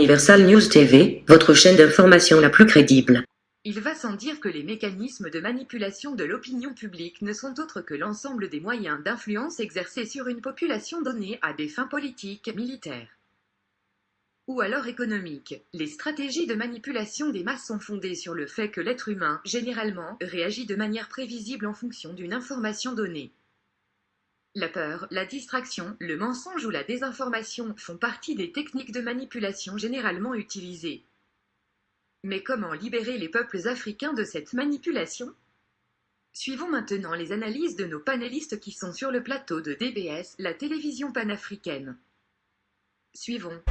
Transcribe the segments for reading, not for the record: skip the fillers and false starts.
Universal News TV, votre chaîne d'information la plus crédible. Il va sans dire que les mécanismes de manipulation de l'opinion publique ne sont autres que l'ensemble des moyens d'influence exercés sur une population donnée à des fins politiques, militaires ou alors économiques. Les stratégies de manipulation des masses sont fondées sur le fait que l'être humain, généralement, réagit de manière prévisible en fonction d'une information donnée. La peur, la distraction, le mensonge ou la désinformation font partie des techniques de manipulation généralement utilisées. Mais comment libérer les peuples africains de cette manipulation? Suivons maintenant les analyses de nos panélistes qui sont sur le plateau de DBS, la télévision panafricaine. Suivons.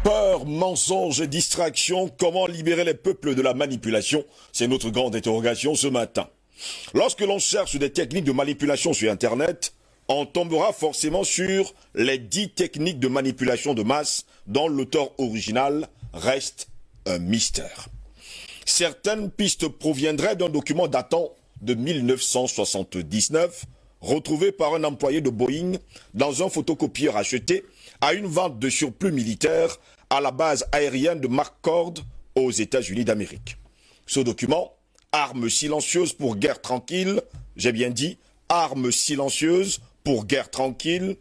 Peur, mensonge et distraction, comment libérer les peuples de la manipulation? C'est notre grande interrogation ce matin. Lorsque l'on cherche des techniques de manipulation sur Internet, on tombera forcément sur les 10 techniques de manipulation de masse dont l'auteur original reste un mystère. Certaines pistes proviendraient d'un document datant de 1979, retrouvé par un employé de Boeing dans un photocopieur acheté à une vente de surplus militaire à la base aérienne de McCord aux États-Unis d'Amérique. Ce document, Armes silencieuses pour guerre tranquille, j'ai bien dit, Armes silencieuses pour guerre tranquille,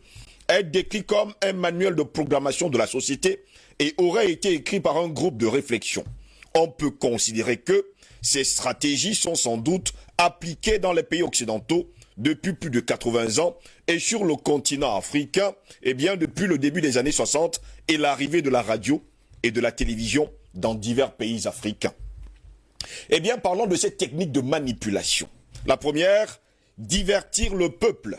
est décrit comme un manuel de programmation de la société et aurait été écrit par un groupe de réflexion. On peut considérer que ces stratégies sont sans doute appliquées dans les pays occidentaux depuis plus de 80 ans et sur le continent africain, depuis le début des années 60 et l'arrivée de la radio et de la télévision dans divers pays africains. Parlons de cette technique de manipulation. La première, divertir le peuple.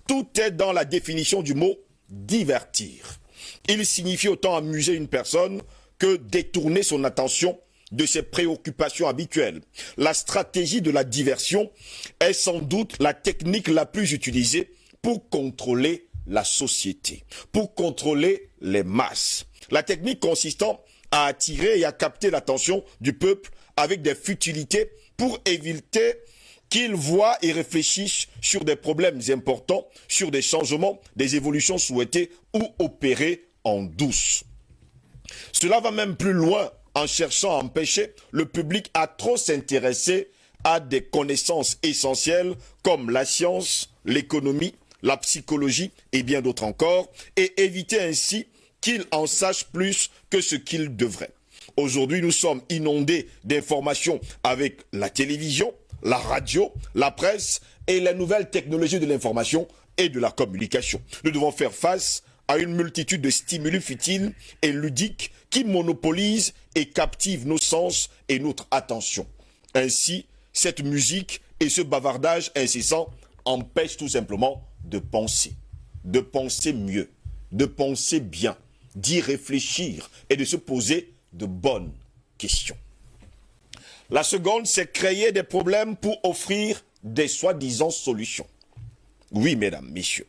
Tout est dans la définition du mot divertir. Il signifie autant amuser une personne que détourner son attention de ses préoccupations habituelles. La stratégie de la diversion est sans doute la technique la plus utilisée pour contrôler la société, pour contrôler les masses. La technique consistant à attirer et à capter l'attention du peuple avec des futilités pour éviter qu'ils voient et réfléchissent sur des problèmes importants, sur des changements, des évolutions souhaitées ou opérées en douce. Cela va même plus loin en cherchant à empêcher le public à trop s'intéresser à des connaissances essentielles comme la science, l'économie, la psychologie et bien d'autres encore, et éviter ainsi qu'il en sache plus que ce qu'il devrait. Aujourd'hui, nous sommes inondés d'informations avec la télévision, la radio, la presse et les nouvelles technologies de l'information et de la communication. Nous devons faire face à une multitude de stimuli futiles et ludiques qui monopolisent et captivent nos sens et notre attention. Ainsi, cette musique et ce bavardage incessant empêchent tout simplement de penser mieux, de penser bien, d'y réfléchir et de se poser de bonnes questions. La seconde, c'est créer des problèmes pour offrir des soi-disant solutions. Oui, mesdames, messieurs.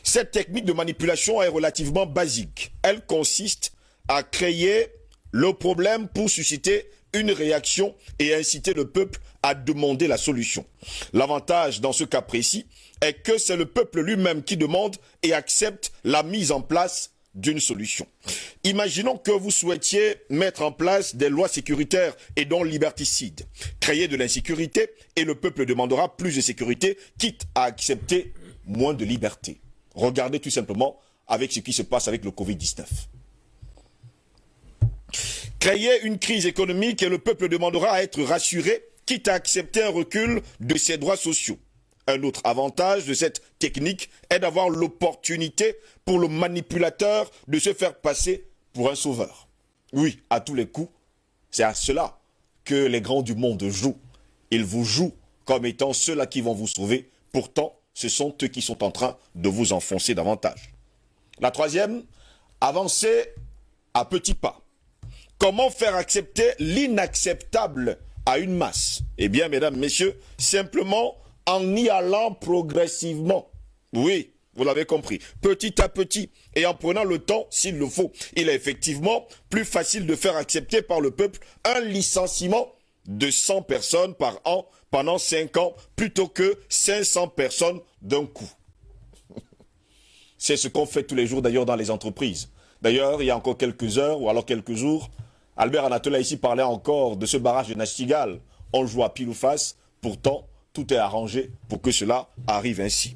Cette technique de manipulation est relativement basique. Elle consiste à créer le problème pour susciter une réaction et inciter le peuple à demander la solution. L'avantage dans ce cas précis est que c'est le peuple lui-même qui demande et accepte la mise en place d'une solution. Imaginons que vous souhaitiez mettre en place des lois sécuritaires et donc liberticides, créer de l'insécurité et le peuple demandera plus de sécurité, quitte à accepter moins de liberté. Regardez tout simplement avec ce qui se passe avec le Covid-19. Créer une crise économique et le peuple demandera à être rassuré, quitte à accepter un recul de ses droits sociaux. Un autre avantage de cette technique est d'avoir l'opportunité pour le manipulateur de se faire passer pour un sauveur. Oui, à tous les coups, c'est à cela que les grands du monde jouent. Ils vous jouent comme étant ceux-là qui vont vous sauver. Pourtant, ce sont eux qui sont en train de vous enfoncer davantage. La troisième, avancer à petits pas. Comment faire accepter l'inacceptable à une masse? Mesdames, messieurs, simplement en y allant progressivement. Oui, vous l'avez compris. Petit à petit et en prenant le temps s'il le faut. Il est effectivement plus facile de faire accepter par le peuple un licenciement de 100 personnes par an pendant 5 ans plutôt que 500 personnes d'un coup. C'est ce qu'on fait tous les jours d'ailleurs dans les entreprises. D'ailleurs, il y a encore quelques heures, ou alors quelques jours, Albert Anatola ici parlait encore de ce barrage de Nastigal. On joue à pile ou face, pourtant, tout est arrangé pour que cela arrive ainsi.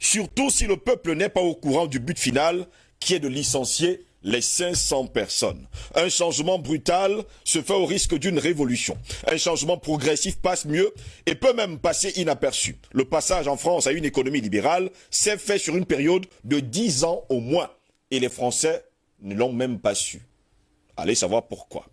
Surtout si le peuple n'est pas au courant du but final, qui est de licencier les 500 personnes. Un changement brutal se fait au risque d'une révolution. Un changement progressif passe mieux et peut même passer inaperçu. Le passage en France à une économie libérale s'est fait sur une période de 10 ans au moins. Et les Français ne l'ont même pas su. Allez savoir pourquoi.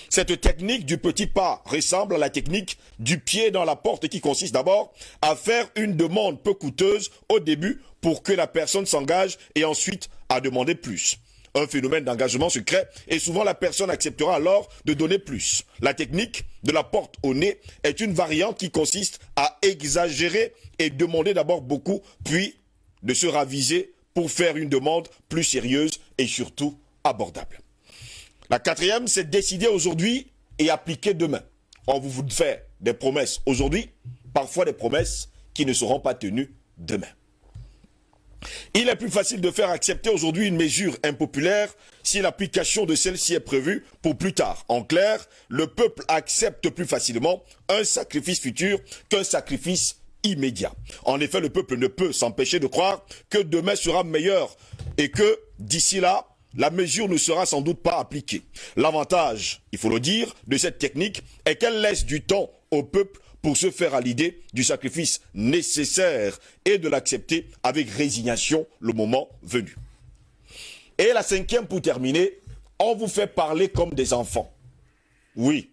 Cette technique du petit pas ressemble à la technique du pied dans la porte qui consiste d'abord à faire une demande peu coûteuse au début pour que la personne s'engage et ensuite à demander plus. Un phénomène d'engagement se crée et souvent la personne acceptera alors de donner plus. La technique de la porte au nez est une variante qui consiste à exagérer et demander d'abord beaucoup, puis de se raviser pour faire une demande plus sérieuse et surtout abordable. La quatrième, c'est décider aujourd'hui et appliquer demain. On vous fait des promesses aujourd'hui, parfois des promesses qui ne seront pas tenues demain. Il est plus facile de faire accepter aujourd'hui une mesure impopulaire si l'application de celle-ci est prévue pour plus tard. En clair, le peuple accepte plus facilement un sacrifice futur qu'un sacrifice immédiat. En effet, le peuple ne peut s'empêcher de croire que demain sera meilleur et que d'ici là, la mesure ne sera sans doute pas appliquée. L'avantage, il faut le dire, de cette technique est qu'elle laisse du temps au peuple pour se faire à l'idée du sacrifice nécessaire et de l'accepter avec résignation le moment venu. Et la cinquième pour terminer, on vous fait parler comme des enfants. Oui,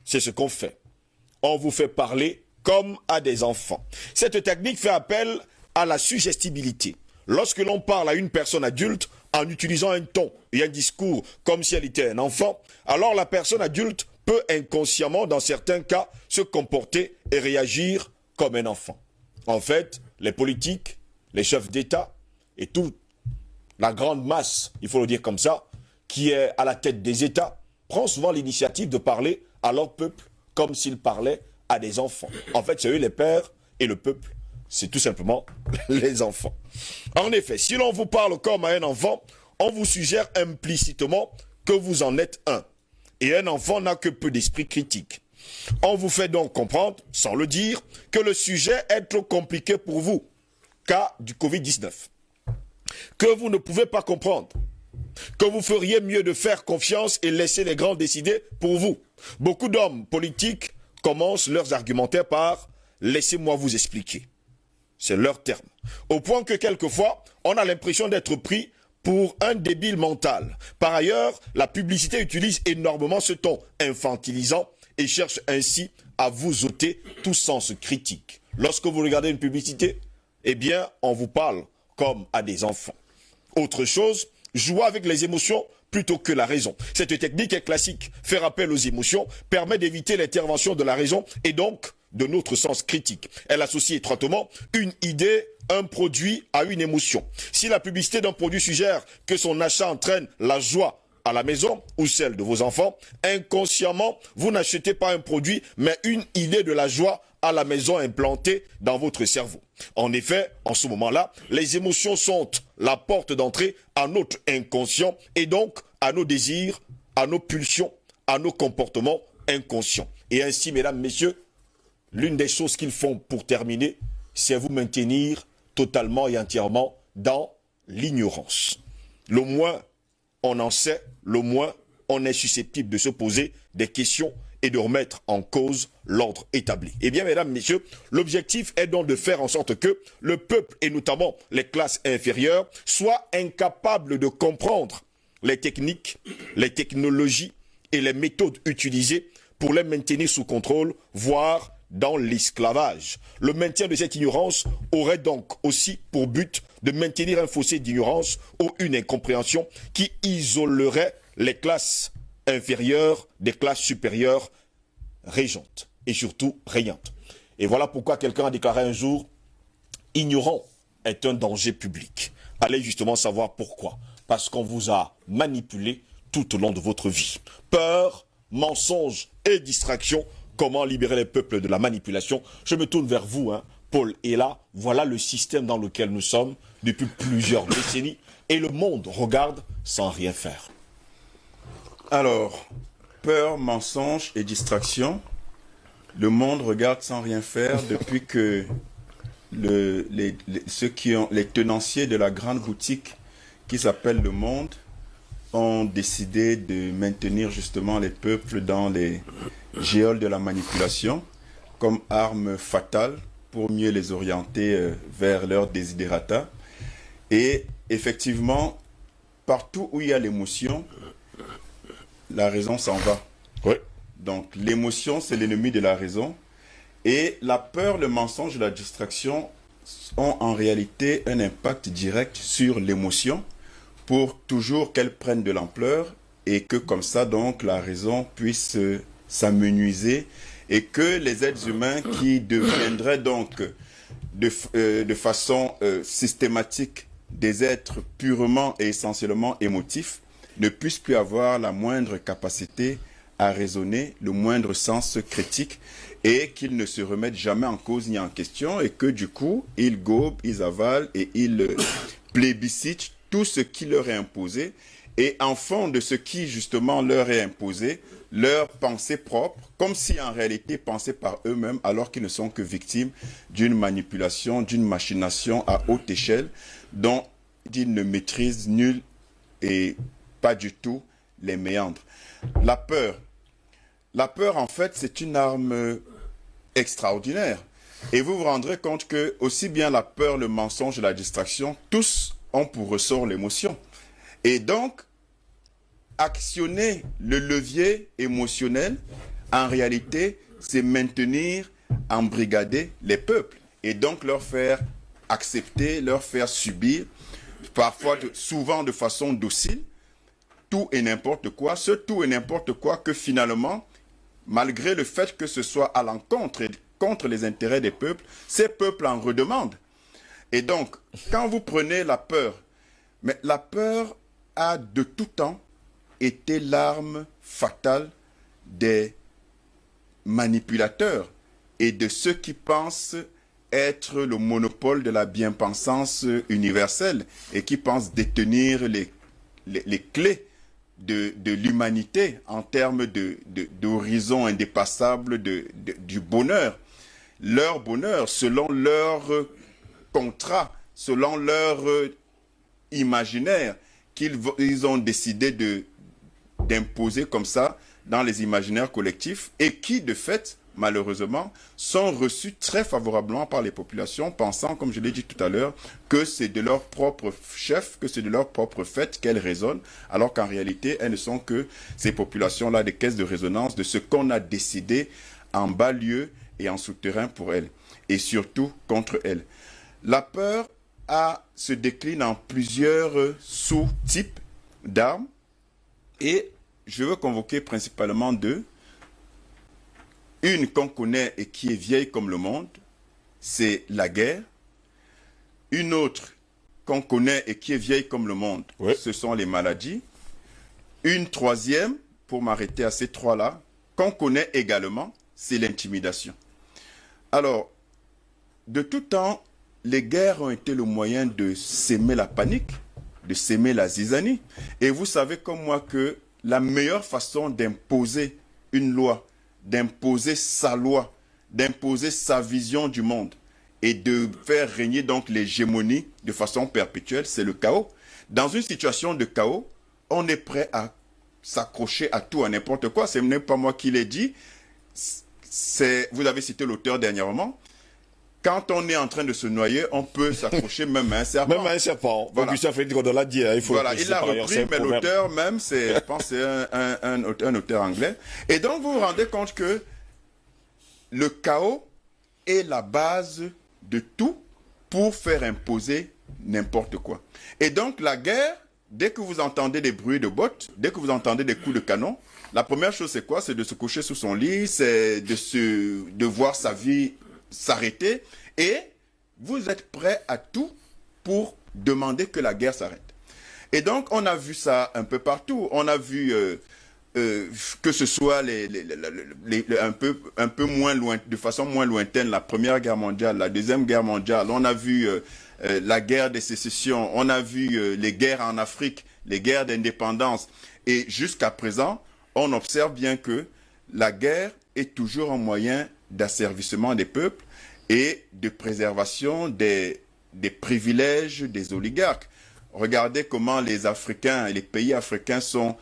c'est ce qu'on fait. On vous fait parler comme à des enfants. Cette technique fait appel à la suggestibilité. Lorsque l'on parle à une personne adulte en utilisant un ton et un discours comme si elle était un enfant, alors la personne adulte peut inconsciemment, dans certains cas, se comporter et réagir comme un enfant. En fait, les politiques, les chefs d'État et toute la grande masse, il faut le dire comme ça, qui est à la tête des États, prend souvent l'initiative de parler à leur peuple comme s'ils parlaient à des enfants. En fait, c'est eux les pères et le peuple, c'est tout simplement les enfants. En effet, si l'on vous parle comme à un enfant, on vous suggère implicitement que vous en êtes un. Et un enfant n'a que peu d'esprit critique. On vous fait donc comprendre, sans le dire, que le sujet est trop compliqué pour vous, cas du Covid-19. Que vous ne pouvez pas comprendre. Que vous feriez mieux de faire confiance et laisser les grands décider pour vous. Beaucoup d'hommes politiques commencent leurs argumentaires par « laissez-moi vous expliquer ». C'est leur terme. Au point que quelquefois, on a l'impression d'être pris pour un débile mental. Par ailleurs, la publicité utilise énormément ce ton infantilisant et cherche ainsi à vous ôter tout sens critique. Lorsque vous regardez une publicité, eh bien, on vous parle comme à des enfants. Autre chose, jouer avec les émotions plutôt que la raison. Cette technique est classique. Faire appel aux émotions permet d'éviter l'intervention de la raison et donc de notre sens critique. Elle associe étroitement une idée, un produit à une émotion. Si la publicité d'un produit suggère que son achat entraîne la joie à la maison ou celle de vos enfants, inconsciemment, vous n'achetez pas un produit, mais une idée de la joie à la maison implantée dans votre cerveau. En effet, en ce moment-là, les émotions sont la porte d'entrée à notre inconscient et donc à nos désirs, à nos pulsions, à nos comportements inconscients. Et ainsi, mesdames, messieurs, l'une des choses qu'ils font pour terminer, c'est vous maintenir totalement et entièrement dans l'ignorance. Le moins on en sait, le moins on est susceptible de se poser des questions et de remettre en cause l'ordre établi. Eh bien, mesdames, messieurs, l'objectif est donc de faire en sorte que le peuple, et notamment les classes inférieures, soient incapables de comprendre les techniques, les technologies et les méthodes utilisées pour les maintenir sous contrôle, voire dans l'esclavage. Le maintien de cette ignorance aurait donc aussi pour but de maintenir un fossé d'ignorance ou une incompréhension qui isolerait les classes inférieures des classes supérieures régentes et surtout régnantes. Et voilà pourquoi quelqu'un a déclaré un jour « Ignorant est un danger public ». Allez justement savoir pourquoi. Parce qu'on vous a manipulé tout au long de votre vie. Peur, mensonge et distraction. Comment libérer les peuples de la manipulation? Je me tourne vers vous, Paul est là. Voilà le système dans lequel nous sommes depuis plusieurs décennies. et le monde regarde sans rien faire. Alors, peur, mensonge et distraction, le monde regarde sans rien faire depuis que les tenanciers de la grande boutique qui s'appelle Le Monde ont décidé de maintenir justement les peuples dans les géoles de la manipulation comme arme fatale pour mieux les orienter vers leurs desiderata. Et effectivement, partout où il y a l'émotion, la raison s'en va. Oui. Donc l'émotion, c'est l'ennemi de la raison. Et la peur, le mensonge et la distraction ont en réalité un impact direct sur l'émotion pour toujours qu'elle prenne de l'ampleur et que comme ça, donc, la raison puisse s'amenuiser et que les êtres humains qui deviendraient donc de façon systématique des êtres purement et essentiellement émotifs ne puissent plus avoir la moindre capacité à raisonner, le moindre sens critique et qu'ils ne se remettent jamais en cause ni en question et que du coup, ils gobent, ils avalent et ils plébiscitent tout ce qui leur est imposé et en fond de ce qui justement leur est imposé, leur pensée propre, comme si en réalité pensaient par eux-mêmes alors qu'ils ne sont que victimes d'une manipulation, d'une machination à haute échelle dont ils ne maîtrisent nul et pas du tout les méandres. La peur en fait c'est une arme extraordinaire et vous vous rendrez compte que aussi bien la peur, le mensonge et la distraction, tous ont pour ressort l'émotion. Et donc, actionner le levier émotionnel, en réalité, c'est maintenir, embrigader les peuples. Et donc leur faire accepter, leur faire subir, parfois, souvent de façon docile, tout et n'importe quoi. Ce tout et n'importe quoi que finalement, malgré le fait que ce soit à l'encontre et contre les intérêts des peuples, ces peuples en redemandent. Et donc, quand vous prenez la peur, mais la peur a de tout temps été l'arme fatale des manipulateurs et de ceux qui pensent être le monopole de la bien-pensance universelle et qui pensent détenir les clés de l'humanité en termes d'horizon indépassable du bonheur. Leur bonheur selon leur contrat, selon leur imaginaire qu'ils ont décidé d'imposer comme ça dans les imaginaires collectifs et qui, de fait, malheureusement, sont reçus très favorablement par les populations, pensant, comme je l'ai dit tout à l'heure, que c'est de leur propre chef, que c'est de leur propre fait qu'elles résonnent, alors qu'en réalité, elles ne sont que ces populations-là des caisses de résonance de ce qu'on a décidé en bas lieu et en souterrain pour elles, et surtout contre elles. La peur se décline en plusieurs sous-types d'armes, et je veux convoquer principalement deux. Une qu'on connaît et qui est vieille comme le monde, c'est la guerre. Une autre qu'on connaît et qui est vieille comme le monde, oui, ce sont les maladies. Une troisième, pour m'arrêter à ces trois-là, qu'on connaît également, c'est l'intimidation. Alors, de tout temps, les guerres ont été le moyen de s'aimer la panique, de s'aimer la zizanie. Et vous savez comme moi que la meilleure façon d'imposer une loi, d'imposer sa loi, d'imposer sa vision du monde et de faire régner donc l'hégémonie de façon perpétuelle, c'est le chaos. Dans une situation de chaos, on est prêt à s'accrocher à tout, à n'importe quoi. Ce n'est pas moi qui l'ai dit. Vous avez cité l'auteur dernièrement. Quand on est en train de se noyer, on peut s'accrocher même à un serpent. Même à un serpent. Voilà. Gustave Frédéric Godin dit, il faut voilà, il l'a repris, mais l'auteur même, je pense que c'est un auteur anglais. Et donc, vous vous rendez compte que le chaos est la base de tout pour faire imposer n'importe quoi. Et donc, la guerre, dès que vous entendez des bruits de bottes, dès que vous entendez des coups de canon, la première chose, c'est quoi? C'est de se coucher sous son lit, c'est de voir sa vie s'arrêter, et vous êtes prêt à tout pour demander que la guerre s'arrête. Et donc, on a vu ça un peu partout. On a vu que ce soit un peu moins loin, de façon moins lointaine, la Première Guerre mondiale, la Deuxième Guerre mondiale, on a vu la guerre des sécessions, on a vu les guerres en Afrique, les guerres d'indépendance, et jusqu'à présent, on observe bien que la guerre est toujours un moyen d'asservissement des peuples et de préservation des privilèges des oligarques. Regardez comment les Africains et les pays africains sont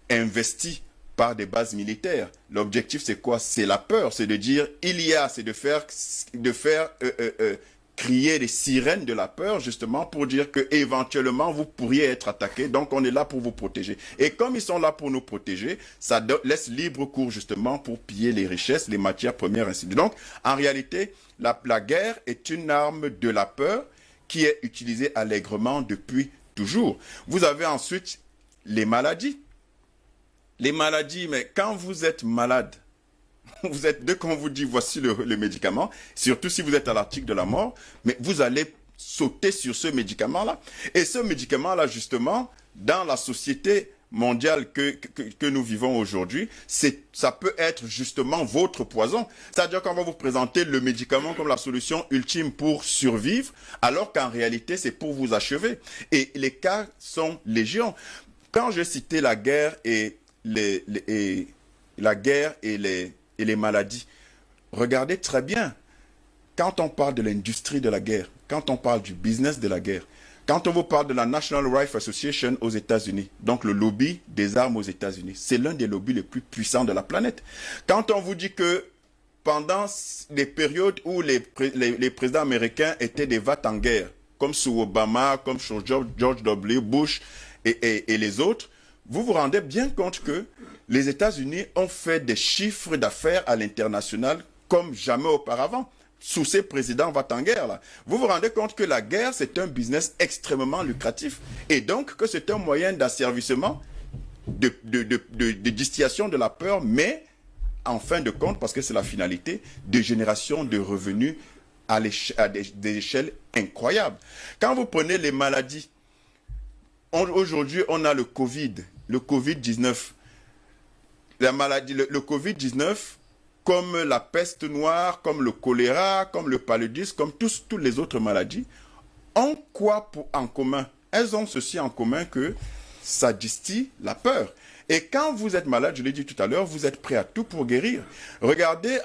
investis par des bases militaires. L'objectif, c'est quoi? C'est la peur, c'est de dire, c'est de faire crier les sirènes de la peur, justement, pour dire que éventuellement vous pourriez être attaqué, donc on est là pour vous protéger. Et comme ils sont là pour nous protéger, ça laisse libre cours, justement, pour piller les richesses, les matières premières, ainsi de suite. Donc, en réalité, la guerre est une arme de la peur qui est utilisée allègrement depuis toujours. Vous avez ensuite les maladies. Les maladies, mais quand vous êtes malade, dès qu'on vous dit voici le médicament, surtout si vous êtes à l'article de la mort, mais vous allez sauter sur ce médicament-là. Et ce médicament-là, justement, dans la société mondiale que nous vivons aujourd'hui, ça peut être justement votre poison. C'est-à-dire qu'on va vous présenter le médicament comme la solution ultime pour survivre, alors qu'en réalité, c'est pour vous achever. Et les cas sont légion. Quand j'ai cité la guerre et les maladies, regardez très bien, quand on parle de l'industrie de la guerre, quand on parle du business de la guerre, quand on vous parle de la National Rifle Association aux États-Unis, donc le lobby des armes aux États-Unis, c'est l'un des lobbies les plus puissants de la planète. Quand on vous dit que pendant les périodes où les présidents américains étaient des vats en guerre, comme sous Obama, comme sous George W. Bush et les autres, vous vous rendez bien compte que les États-Unis ont fait des chiffres d'affaires à l'international comme jamais auparavant. Sous ces présidents va-t-en-guerre là. Vous vous rendez compte que la guerre, c'est un business extrêmement lucratif. Et donc que c'est un moyen d'asservissement, de distillation de la peur, mais en fin de compte, parce que c'est la finalité, de génération de revenus à des échelles incroyables. Quand vous prenez les maladies, aujourd'hui on a le Covid-19. La maladie, le Covid-19, comme la peste noire, comme le choléra, comme le paludisme, comme toutes les autres maladies, ont quoi en commun? Elles ont ceci en commun que ça distille la peur. Et quand vous êtes malade, je l'ai dit tout à l'heure, vous êtes prêt à tout pour guérir. Regardez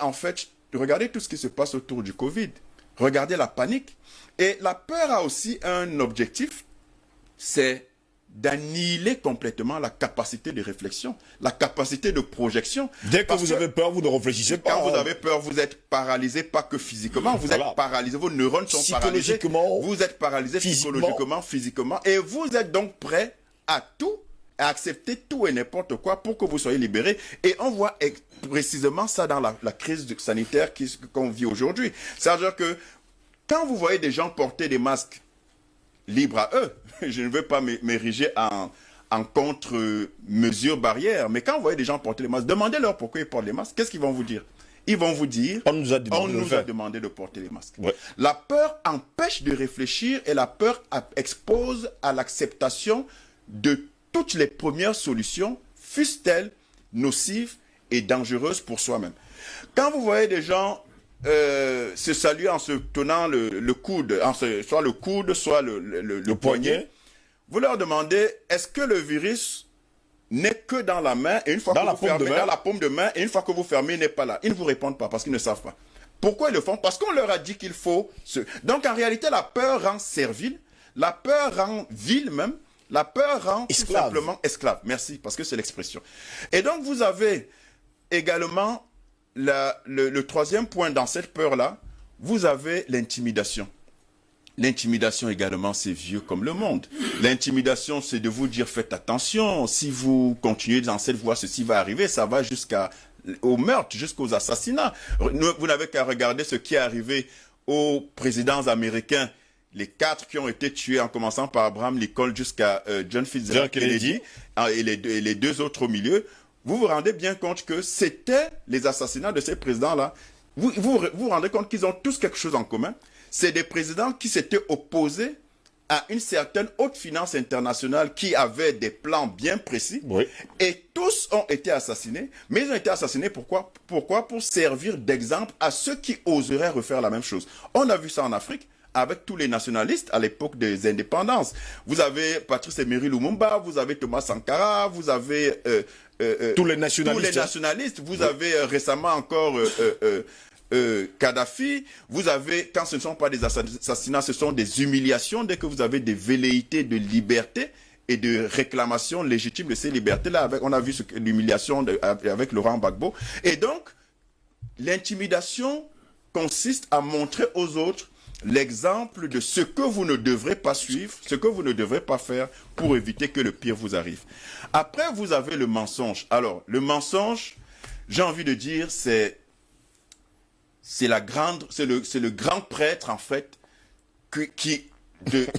tout ce qui se passe autour du Covid. Regardez la panique. Et la peur a aussi un objectif, c'est d'annihiler complètement la capacité de réflexion, la capacité de projection. Dès que vous avez peur, vous ne réfléchissez pas. Quand vous avez peur, vous êtes paralysé, pas que physiquement, vous êtes paralysé, vos neurones sont paralysés, vous êtes paralysé psychologiquement, physiquement, et vous êtes donc prêt à tout, à accepter tout et n'importe quoi pour que vous soyez libéré. Et on voit précisément ça dans la crise sanitaire qu'on vit aujourd'hui. C'est-à-dire que quand vous voyez des gens porter des masques, libre à eux. Je ne veux pas m'ériger en contre-mesure barrière. Mais quand vous voyez des gens porter les masques, demandez-leur pourquoi ils portent les masques. Qu'est-ce qu'ils vont vous dire? Ils vont vous dire, on nous a demandé de porter les masques. Ouais. La peur empêche de réfléchir et la peur expose à l'acceptation de toutes les premières solutions, fussent-elles nocives et dangereuses pour soi-même. Quand vous voyez des gens se saluer en se tenant le coude, soit le coude, soit le poignet. Vous leur demandez, est-ce que le virus n'est que dans la main, et une fois que vous fermez, dans la paume de main, et une fois que vous fermez, il n'est pas là. Ils ne vous répondent pas parce qu'ils ne savent pas. Pourquoi ils le font? Parce qu'on leur a dit qu'il faut Donc en réalité, la peur rend servile, la peur rend vil même, la peur rend tout simplement esclave. Merci, parce que c'est l'expression. Et donc vous avez également le troisième point dans cette peur-là, vous avez l'intimidation. L'intimidation également, c'est vieux comme le monde. L'intimidation, c'est de vous dire, faites attention, si vous continuez dans cette voie, ceci va arriver, ça va jusqu'au meurtre, jusqu'aux assassinats. Vous n'avez qu'à regarder ce qui est arrivé aux présidents américains, les 4 qui ont été tués, en commençant par Abraham Lincoln jusqu'à John Fitzgerald Kennedy, et les 2 autres au milieu. Vous vous rendez bien compte que c'était les assassinats de ces présidents-là. Vous rendez compte qu'ils ont tous quelque chose en commun. C'est des présidents qui s'étaient opposés à une certaine haute finance internationale qui avait des plans bien précis. Oui. Et tous ont été assassinés. Mais ils ont été assassinés pourquoi? Pourquoi? Pour servir d'exemple à ceux qui oseraient refaire la même chose. On a vu ça en Afrique avec tous les nationalistes à l'époque des indépendances. Vous avez Patrice Emery Lumumba, vous avez Thomas Sankara, vous avez tous les nationalistes. Vous avez récemment encore Kadhafi. Vous avez, quand ce ne sont pas des assassinats, ce sont des humiliations. Dès que vous avez des velléités de liberté et de réclamation légitime de ces libertés-là, on a vu l'humiliation avec Laurent Gbagbo. Et donc, l'intimidation consiste à montrer aux autres l'exemple de ce que vous ne devrez pas suivre, ce que vous ne devrez pas faire pour éviter que le pire vous arrive. Après, vous avez le mensonge. Alors, le mensonge, j'ai envie de dire, c'est le grand prêtre, en fait,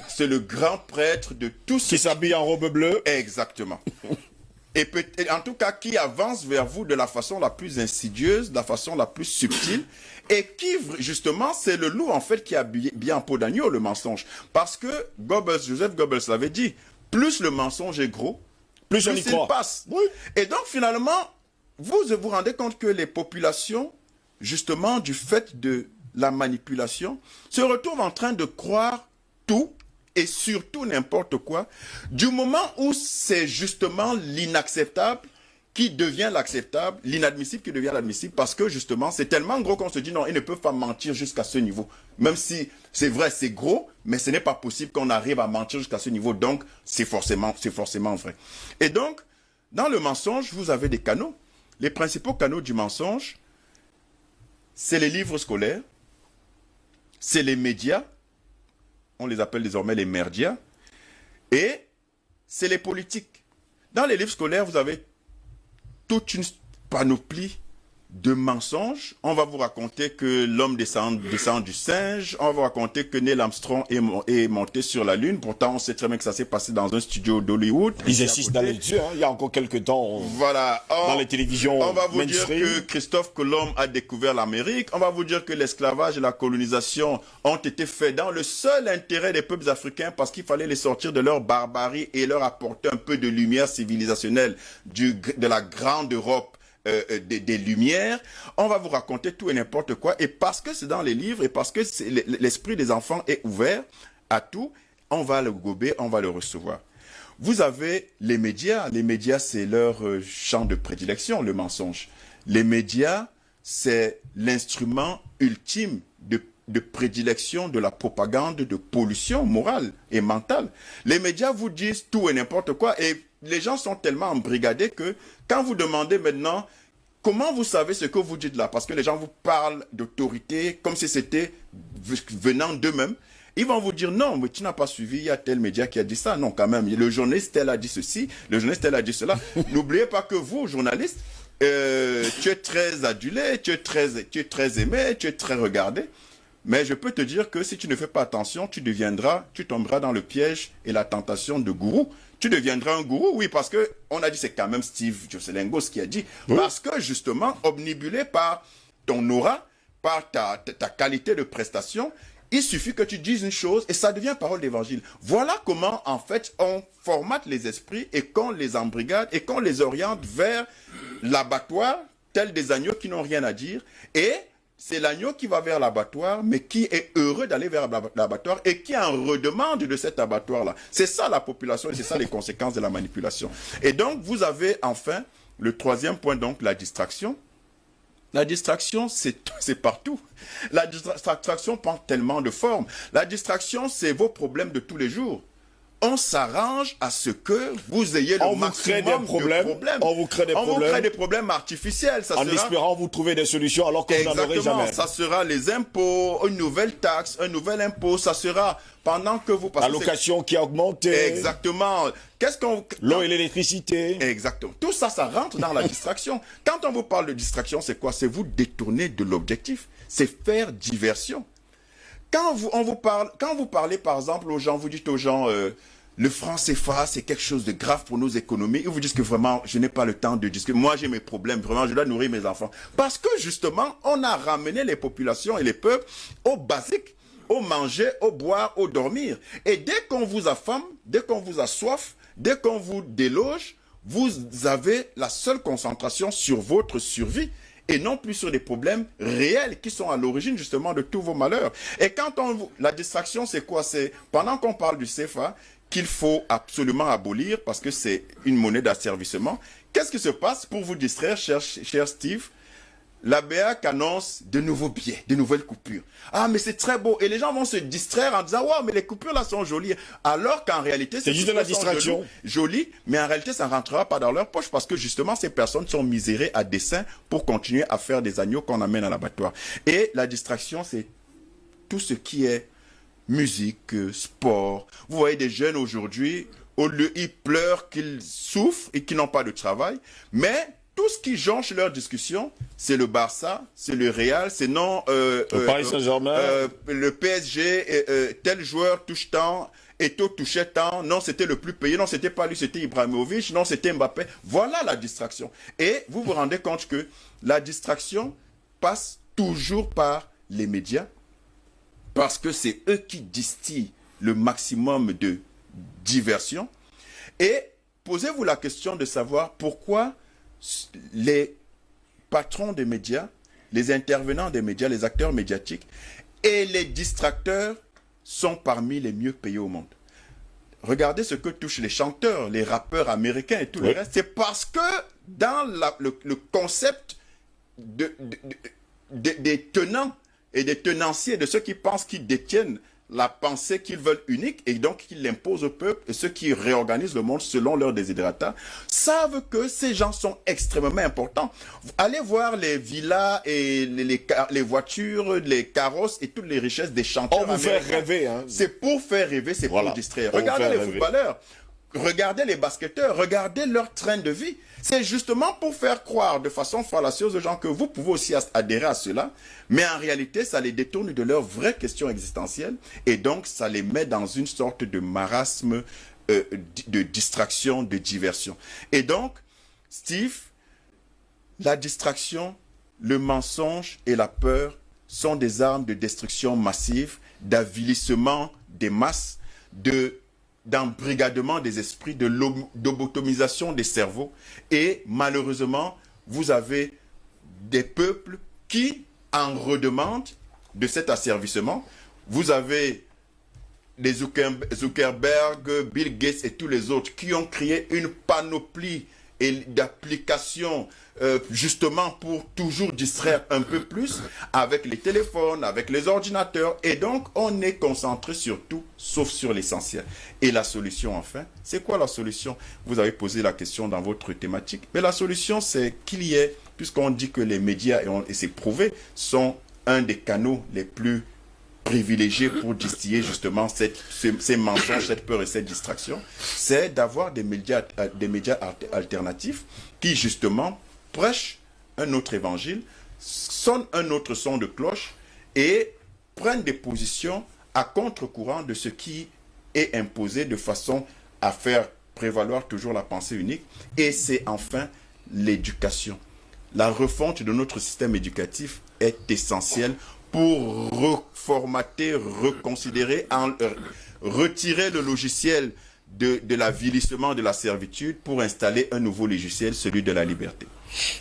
c'est le grand prêtre de tout ce qui s'habille en robe bleue. Exactement. Et en tout cas, qui avance vers vous de la façon la plus insidieuse, de la façon la plus subtile, et qui, justement, c'est le loup, en fait, qui a bien en peau d'agneau, le mensonge. Parce que Joseph Goebbels l'avait dit, plus le mensonge est gros, plus on y croit. Passe. Oui. Et donc, finalement, vous vous rendez compte que les populations, justement, du fait de la manipulation, se retrouvent en train de croire tout, et surtout n'importe quoi, du moment où c'est justement l'inacceptable qui devient l'acceptable, l'inadmissible qui devient l'admissible, parce que justement, c'est tellement gros qu'on se dit non, ils ne peuvent pas mentir jusqu'à ce niveau. Même si c'est vrai, c'est gros, mais ce n'est pas possible qu'on arrive à mentir jusqu'à ce niveau, donc c'est forcément vrai. Et donc, dans le mensonge, vous avez des canaux. Les principaux canaux du mensonge, c'est les livres scolaires, c'est les médias, on les appelle désormais les merdias, et c'est les politiques. Dans les livres scolaires, vous avez toute une panoplie de mensonges. On va vous raconter que l'homme descend du singe, on va vous raconter que Neil Armstrong est monté sur la Lune, pourtant on sait très bien que ça s'est passé dans un studio d'Hollywood. Ils insistent dans les yeux, il y a encore quelques temps, voilà. Dans les télévisions on va vous mainstream. dire que Christophe Colomb a découvert l'Amérique, on va vous dire que l'esclavage et la colonisation ont été faits dans le seul intérêt des peuples africains parce qu'il fallait les sortir de leur barbarie et leur apporter un peu de lumière civilisationnelle de la grande Europe. Des Lumières, on va vous raconter tout et n'importe quoi, et parce que c'est dans les livres, et parce que l'esprit des enfants est ouvert à tout, on va le gober, on va le recevoir. Vous avez les médias c'est leur champ de prédilection, le mensonge. Les médias, c'est l'instrument ultime de prédilection de la propagande de pollution morale et mentale. Les médias vous disent tout et n'importe quoi, et les gens sont tellement embrigadés que quand vous demandez maintenant comment vous savez ce que vous dites là, parce que les gens vous parlent d'autorité comme si c'était venant d'eux-mêmes, ils vont vous dire non, mais tu n'as pas suivi, il y a tel média qui a dit ça. Non, quand même, le journaliste tel a dit ceci, le journaliste tel a dit cela. N'oubliez pas que vous, journaliste, tu es très adulé, tu es très aimé, tu es très regardé. Mais je peux te dire que si tu ne fais pas attention, tu tomberas dans le piège et la tentation de gourou. Tu deviendras un gourou, oui, parce que on a dit, c'est quand même Steve Joselengos qui a dit, oui. Parce que justement, obnubilé par ton aura, par ta qualité de prestation, il suffit que tu dises une chose et ça devient parole d'évangile. Voilà comment, en fait, on formate les esprits et qu'on les embrigade et qu'on les oriente vers l'abattoir, tels des agneaux qui n'ont rien à dire, et c'est l'agneau qui va vers l'abattoir, mais qui est heureux d'aller vers l'abattoir et qui en redemande de cet abattoir-là. C'est ça la population et c'est ça les conséquences de la manipulation. Et donc, vous avez enfin le troisième point, donc la distraction. La distraction, c'est partout. La distraction prend tellement de formes. La distraction, c'est vos problèmes de tous les jours. On s'arrange à ce que vous ayez le maximum de problèmes. On vous crée des problèmes. On vous crée des problèmes artificiels. En espérant vous trouver des solutions alors que vous n'en aurez jamais. Ça sera les impôts, une nouvelle taxe, un nouvel impôt. Ça sera pendant que vous passez... La location qui a augmenté. Exactement. L'eau et l'électricité. Exactement. Tout ça, ça rentre dans la distraction. Quand on vous parle de distraction, c'est quoi? C'est vous détourner de l'objectif. C'est faire diversion. Quand vous parlez, par exemple, aux gens, vous dites aux gens... le franc CFA, c'est quelque chose de grave pour nos économies. Ils vous disent que vraiment, je n'ai pas le temps de discuter. Moi, j'ai mes problèmes. Vraiment, je dois nourrir mes enfants. Parce que, justement, on a ramené les populations et les peuples au basique, au manger, au boire, au dormir. Et dès qu'on vous affame, dès qu'on vous a soif, dès qu'on vous déloge, vous avez la seule concentration sur votre survie et non plus sur des problèmes réels qui sont à l'origine justement de tous vos malheurs. Et quand la distraction, c'est quoi? C'est pendant qu'on parle du CFA, qu'il faut absolument abolir parce que c'est une monnaie d'asservissement. Qu'est-ce qui se passe pour vous distraire, cher Steve? La BEAC annonce de nouveaux billets, de nouvelles coupures. Ah, mais c'est très beau. Et les gens vont se distraire en disant, wow, mais les coupures là sont jolies. Alors qu'en réalité, c'est juste de la distraction. Jolies, mais en réalité, ça ne rentrera pas dans leur poche parce que justement, ces personnes sont misérées à dessein pour continuer à faire des agneaux qu'on amène à l'abattoir. Et la distraction, c'est tout ce qui est musique, sport. Vous voyez des jeunes aujourd'hui, au lieu, ils pleurent qu'ils souffrent et qu'ils n'ont pas de travail, mais tout ce qui jonche leur discussion, c'est le Barça, c'est le Real, c'est non... le Paris Saint-Germain. Le PSG, tel joueur touche tant, Eto'o touchait tant, non, c'était le plus payé, non, c'était pas lui, c'était Ibrahimovic, non, c'était Mbappé. Voilà la distraction. Et vous vous rendez compte que la distraction passe toujours par les médias, parce que c'est eux qui distillent le maximum de diversion. Et posez-vous la question de savoir pourquoi les patrons des médias, les intervenants des médias, les acteurs médiatiques et les distracteurs sont parmi les mieux payés au monde. Regardez ce que touchent les chanteurs, les rappeurs américains et tout le reste. C'est parce que dans le concept des tenants et des tenanciers, de ceux qui pensent qu'ils détiennent la pensée qu'ils veulent unique et donc qu'ils l'imposent au peuple, et ceux qui réorganisent le monde selon leurs desiderata, savent que ces gens sont extrêmement importants. Allez voir les villas et les voitures, les carrosses et toutes les richesses des chanteurs américains. On vous fait rêver. Hein. C'est pour faire rêver, c'est pour distraire. Regardez les footballeurs, regardez les basketteurs, regardez leur train de vie. C'est justement pour faire croire de façon fallacieuse aux gens que vous pouvez aussi adhérer à cela, mais en réalité, ça les détourne de leurs vraies questions existentielles et donc ça les met dans une sorte de marasme de distraction, de diversion. Et donc, Steve, la distraction, le mensonge et la peur sont des armes de destruction massive, d'avilissement des masses, d'embrigadement des esprits, de lobotomisation des cerveaux. Et malheureusement, vous avez des peuples qui en redemandent de cet asservissement. Vous avez les Zuckerberg, Bill Gates et tous les autres qui ont créé une panoplie d'applications justement pour toujours distraire un peu plus avec les téléphones, avec les ordinateurs. Et donc, on est concentré sur tout, sauf sur l'essentiel. Et la solution, enfin, c'est quoi la solution? Vous avez posé la question dans votre thématique. Mais la solution, c'est qu'il y ait, puisqu'on dit que les médias, et c'est prouvé, sont un des canaux les plus privilégiés pour distiller justement ces mensonges, cette peur et cette distraction, c'est d'avoir des médias alternatifs qui justement prêchent un autre évangile, sonnent un autre son de cloche et prennent des positions à contre-courant de ce qui est imposé de façon à faire prévaloir toujours la pensée unique. Et c'est enfin l'éducation. La refonte de notre système éducatif est essentielle pour reformater, reconsidérer, retirer le logiciel de l'avilissement de la servitude pour installer un nouveau logiciel, celui de la liberté.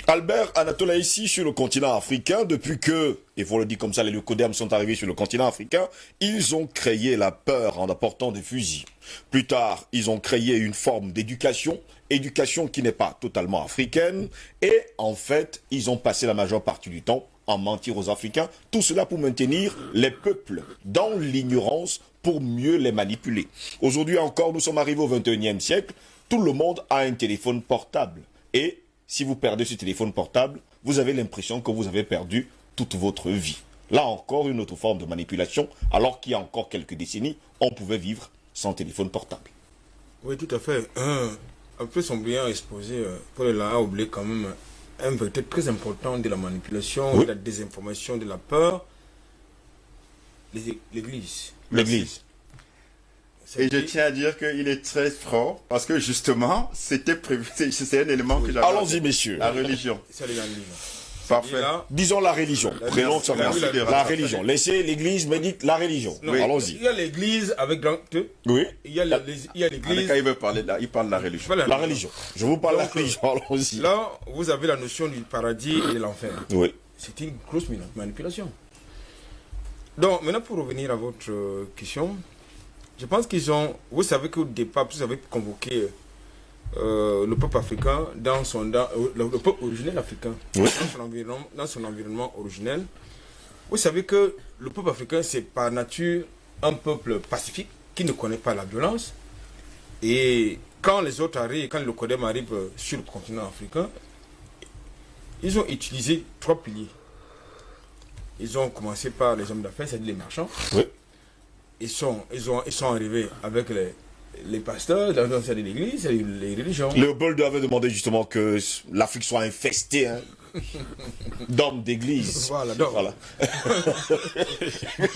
Albert Anatola, ici sur le continent africain, depuis que, il faut le dire comme ça, les leucodermes sont arrivés sur le continent africain, ils ont créé la peur en apportant des fusils. Plus tard, ils ont créé une forme d'éducation, éducation qui n'est pas totalement africaine, et en fait, ils ont passé la majeure partie du temps à mentir aux Africains, tout cela pour maintenir les peuples dans l'ignorance, pour mieux les manipuler. Aujourd'hui encore, nous sommes arrivés au 21e siècle, tout le monde a un téléphone portable. Et si vous perdez ce téléphone portable, vous avez l'impression que vous avez perdu toute votre vie. Là encore, une autre forme de manipulation, alors qu'il y a encore quelques décennies, on pouvait vivre sans téléphone portable. Oui, tout à fait. Un peu son brillant exposé, Paul a oublié quand même un vecteur très important de la manipulation, de la désinformation, de la peur, l'Église. L'Église. Et je tiens à dire qu'il est très fort, parce que justement, c'était prévu, c'est un élément que j'avais. Allons-y, messieurs. La religion. C'est les livres. Parfait. Et là, Disons la religion. Prenons ça merci, comme ça. merci. La religion. Laissez l'église, mais dites la religion. non, Allons-y. il y a l'église avec grand E, Oui. il y a l'église. Quand il veut parler là, il parle de la religion. Voilà. La religion. Je vous parle de la Donc, religion. Allons-y. Là, vous avez la notion du paradis et de l'enfer. Oui. C'est une grosse manipulation. Donc, maintenant, pour revenir à votre question, je pense qu'ils ont. Vous savez qu'au départ, vous avez convoqué le peuple africain le peuple originel africain, Oui. dans son environnement originel. Vous savez que le peuple africain, c'est par nature un peuple pacifique qui ne connaît pas la violence. Et quand les autres arrivent, quand le Codem arrive sur le continent africain, ils ont utilisé 3 piliers. Ils ont commencé par les hommes d'affaires, c'est-à-dire les marchands. Oui. Ils sont arrivés avec les pasteurs, c'est-à-dire l'église, c'est-à-dire les religions. Léopold avait demandé justement que l'Afrique soit infestée d'hommes d'église. Voilà, donc. Voilà.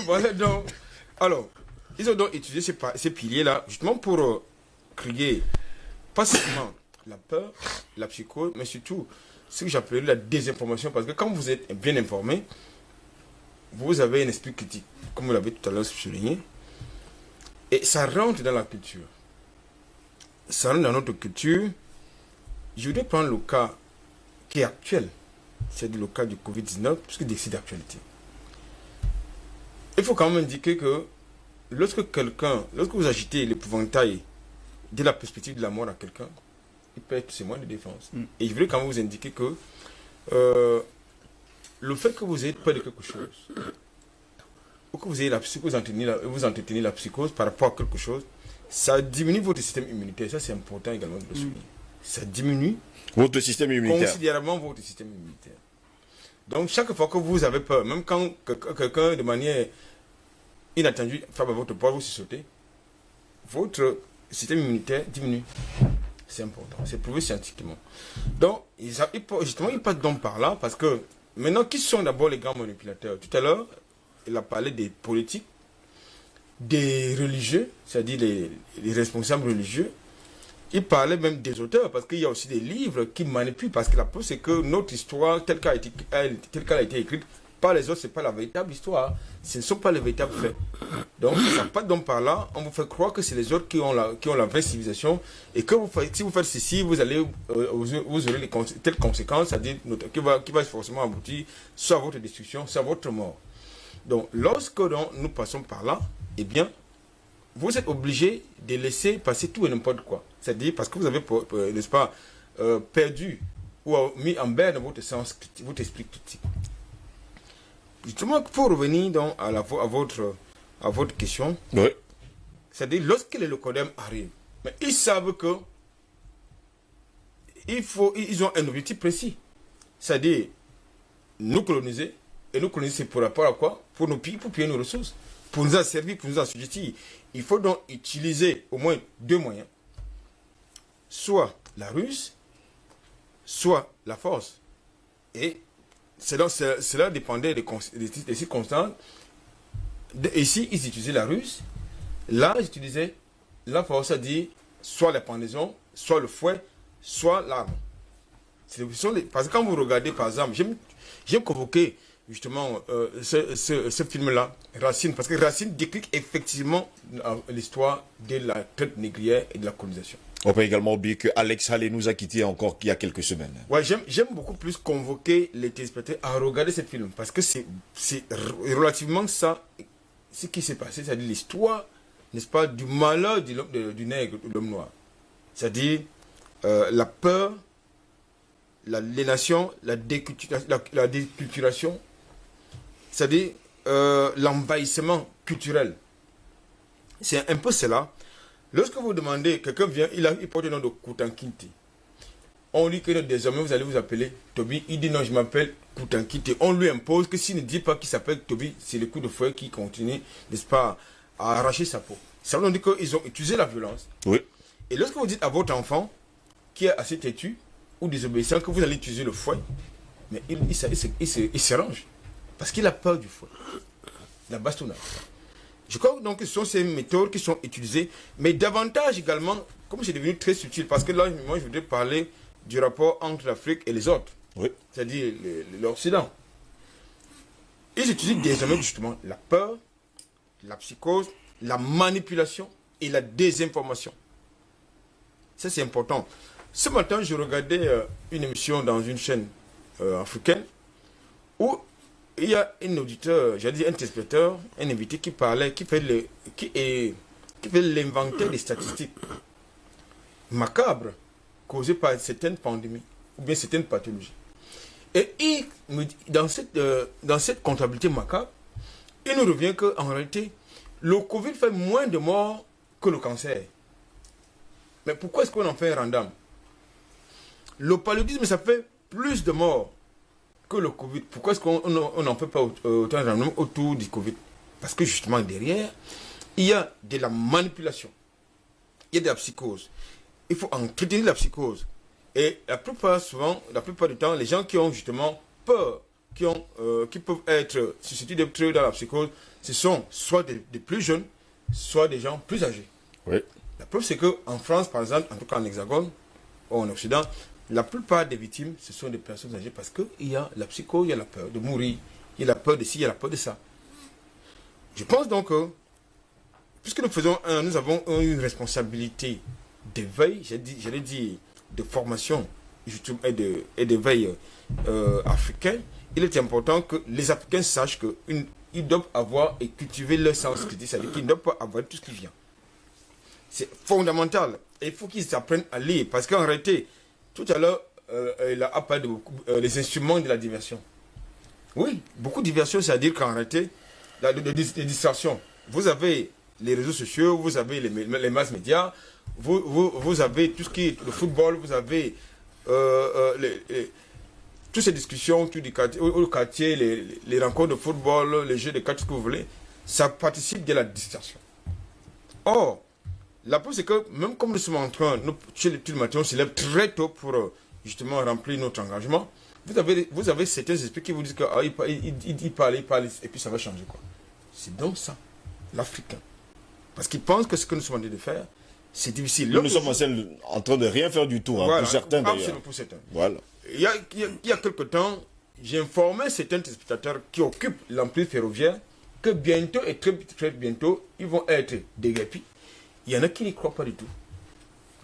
Voilà, donc. Alors, ils ont donc utilisé ces piliers-là, justement pour créer pas seulement la peur, la psychose, mais surtout ce que j'appelle la désinformation. Parce que quand vous êtes bien informé, vous avez un esprit critique, comme vous l'avez tout à l'heure souligné, et ça rentre dans la culture. Ça rentre dans notre culture. Je voudrais prendre le cas qui est actuel, c'est le cas du Covid-19, puisque c'est d'actualité. Il faut quand même indiquer que lorsque vous agitez l'épouvantail de la perspective de la mort à quelqu'un, il peut être témoin de défense. Et je voudrais quand même vous indiquer que le fait que vous ayez peur de quelque chose, ou que vous ayez vous entretenez la psychose par rapport à quelque chose, ça diminue votre système immunitaire. Ça, c'est important également de le souligner. Ça diminue Votre système immunitaire. considérablement votre système immunitaire. Donc, chaque fois que vous avez peur, même quand quelqu'un de manière inattendue frappe à votre porte, vous sautez, votre système immunitaire diminue. C'est important, c'est prouvé scientifiquement. Donc, justement, il passe donc par là, parce que maintenant, qui sont d'abord les grands manipulateurs? Tout à l'heure, il a parlé des politiques, des religieux, c'est-à-dire les responsables religieux. Il parlait même des auteurs, parce qu'il y a aussi des livres qui manipulent, parce que la preuve, c'est que notre histoire, telle qu'elle a été écrite par les autres, ce n'est pas la véritable histoire. Ce ne sont pas les véritables faits. Donc, ça passe donc par là, on vous fait croire que c'est les autres qui ont la vraie civilisation, et que si vous faites ceci, vous aurez telles conséquences, c'est-à-dire qui va forcément aboutir soit à votre destruction, soit à votre mort. Donc, lorsque nous passons par là, eh bien, vous êtes obligé de laisser passer tout et n'importe quoi. C'est-à-dire parce que vous avez, n'est-ce pas, perdu ou mis en berne votre esprit critique. Justement, pour revenir donc à votre question, Oui. c'est-à-dire lorsque les Locodem arrivent, mais ils savent que ils ont un objectif précis. C'est-à-dire nous coloniser. Et nous coloniser, c'est pour rapport à quoi? Pour nos pays, pour payer nos ressources. Pour nous asservir, pour nous assujettir. Il faut donc utiliser au moins 2 moyens. Soit la ruse, soit la force. Et cela dépendait des circonstances. Ici, ils utilisaient la ruse. Là, ils utilisaient la force, c'est-à-dire soit la pendaison, soit le fouet, soit l'arme. Parce que quand vous regardez, par exemple, j'aime convoquer justement ce film-là, Racine, parce que Racine décrit effectivement l'histoire de la traite négrière et de la colonisation. On peut également oublier que Alex Haley nous a quittés encore il y a quelques semaines. Ouais, j'aime beaucoup plus convoquer les téléspectateurs à regarder ce film, parce que c'est relativement ça, ce qui s'est passé, c'est-à-dire l'histoire, n'est-ce pas, du malheur du nègre, de l'homme noir. C'est-à-dire la peur, l'aliénation, la déculturation, c'est-à-dire l'envahissement culturel. C'est un peu cela. Lorsque vous demandez, quelqu'un vient, il porte le nom de Kutankinte. On dit que désormais vous allez vous appeler Toby. Il dit non, je m'appelle Kutankinte. On lui impose que s'il ne dit pas qu'il s'appelle Toby, c'est le coup de fouet qui continue, n'est-ce pas, à arracher sa peau. Ça veut dire qu'ils ont utilisé la violence. Oui. Et lorsque vous dites à votre enfant, qui est assez têtu ou désobéissant, que vous allez utiliser le fouet, mais il se range. Parce qu'il a peur du fouet. La bastonnade. Je crois donc que ce sont ces méthodes qui sont utilisées, mais davantage également, comme c'est devenu très subtil, parce que là, moi, je voudrais parler du rapport entre l'Afrique et les autres. Oui. c'est-à-dire l'Occident. Ils utilisent désormais justement la peur, la psychose, la manipulation et la désinformation. Ça, c'est important. Ce matin, je regardais une émission dans une chaîne africaine où il y a un auditeur, j'allais dire un téléspectateur, un invité qui parlait, qui fait l'inventaire des statistiques macabres causées par certaines pandémies ou bien certaines pathologies. Et dans cette comptabilité macabre, il nous revient qu'en réalité, le Covid fait moins de morts que le cancer. Mais pourquoi est-ce qu'on en fait un random? Le paludisme, ça fait plus de morts que le Covid. Pourquoi est-ce qu'on n'en fait pas autant de random autour du Covid? Parce que justement, derrière, il y a de la manipulation. Il y a de la psychose. Il faut entretenir la psychose. Et la plupart du temps, les gens qui ont justement peur, qui peuvent être susceptibles d'être dans la psychose, ce sont soit des plus jeunes, soit des gens plus âgés. Oui. La preuve, c'est qu'en France, par exemple, en tout cas en Hexagone, ou en Occident, la plupart des victimes, ce sont des personnes âgées parce qu'il y a la psychose, il y a la peur de mourir, il y a la peur de ci, il y a la peur de ça. Je pense donc que, puisque nous avons une responsabilité d'éveil, j'allais dire, de formation et d'éveil africain, il est important que les Africains sachent qu'ils doivent avoir et cultiver leur sens critique, c'est-à-dire qu'ils ne doivent pas avoir tout ce qui vient. C'est fondamental. Et il faut qu'ils apprennent à lire, parce qu'en réalité, tout à l'heure, il a parlé de beaucoup les instruments de la diversion. Oui, beaucoup de diversion, c'est-à-dire qu'en réalité, des distractions. Vous avez les réseaux sociaux, vous avez les masses médias, vous avez tout ce qui est le football, vous avez toutes ces discussions autour du quartier, au quartier, les rencontres de football, les jeux de cartes, ce que vous voulez, ça participe de la distraction. Or, la preuve, c'est que même comme nous sommes en train, chez les petits matins, on se lève très tôt pour justement remplir notre engagement. Vous avez certains esprits qui vous disent qu'il parle, et puis ça va changer, quoi. C'est donc ça, l'Africain. Parce qu'ils pensent que ce que nous sommes en train de faire, c'est difficile. Nous sommes en train de rien faire du tout, hein, voilà, pour certains d'ailleurs. Absolument pour certains. Voilà. Il y a quelque temps, j'ai informé certains téléspectateurs qui occupent l'emprise ferroviaire que bientôt, et très, très bientôt, ils vont être déguerpis. Il y en a qui n'y croient pas du tout.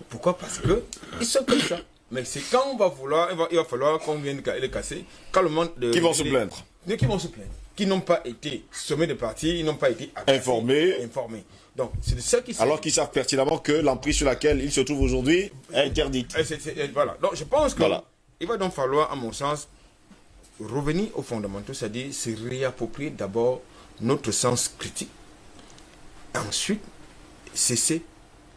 Pourquoi? Parce qu'ils sont comme ça. Mais c'est quand on va vouloir, il va falloir qu'on vienne les casser. Quand le monde Qui vont se plaindre. Qui vont se plaindre. Qui n'ont pas été sommés de partir, ils n'ont pas été informés. Donc, c'est de ça qui alors qu'ils savent pertinemment que l'emprise sur laquelle ils se trouvent aujourd'hui est interdite. Voilà. Donc, je pense que voilà. Il va donc falloir, à mon sens, revenir aux fondamentaux, c'est-à-dire se réapproprier d'abord notre sens critique. Ensuite, cesser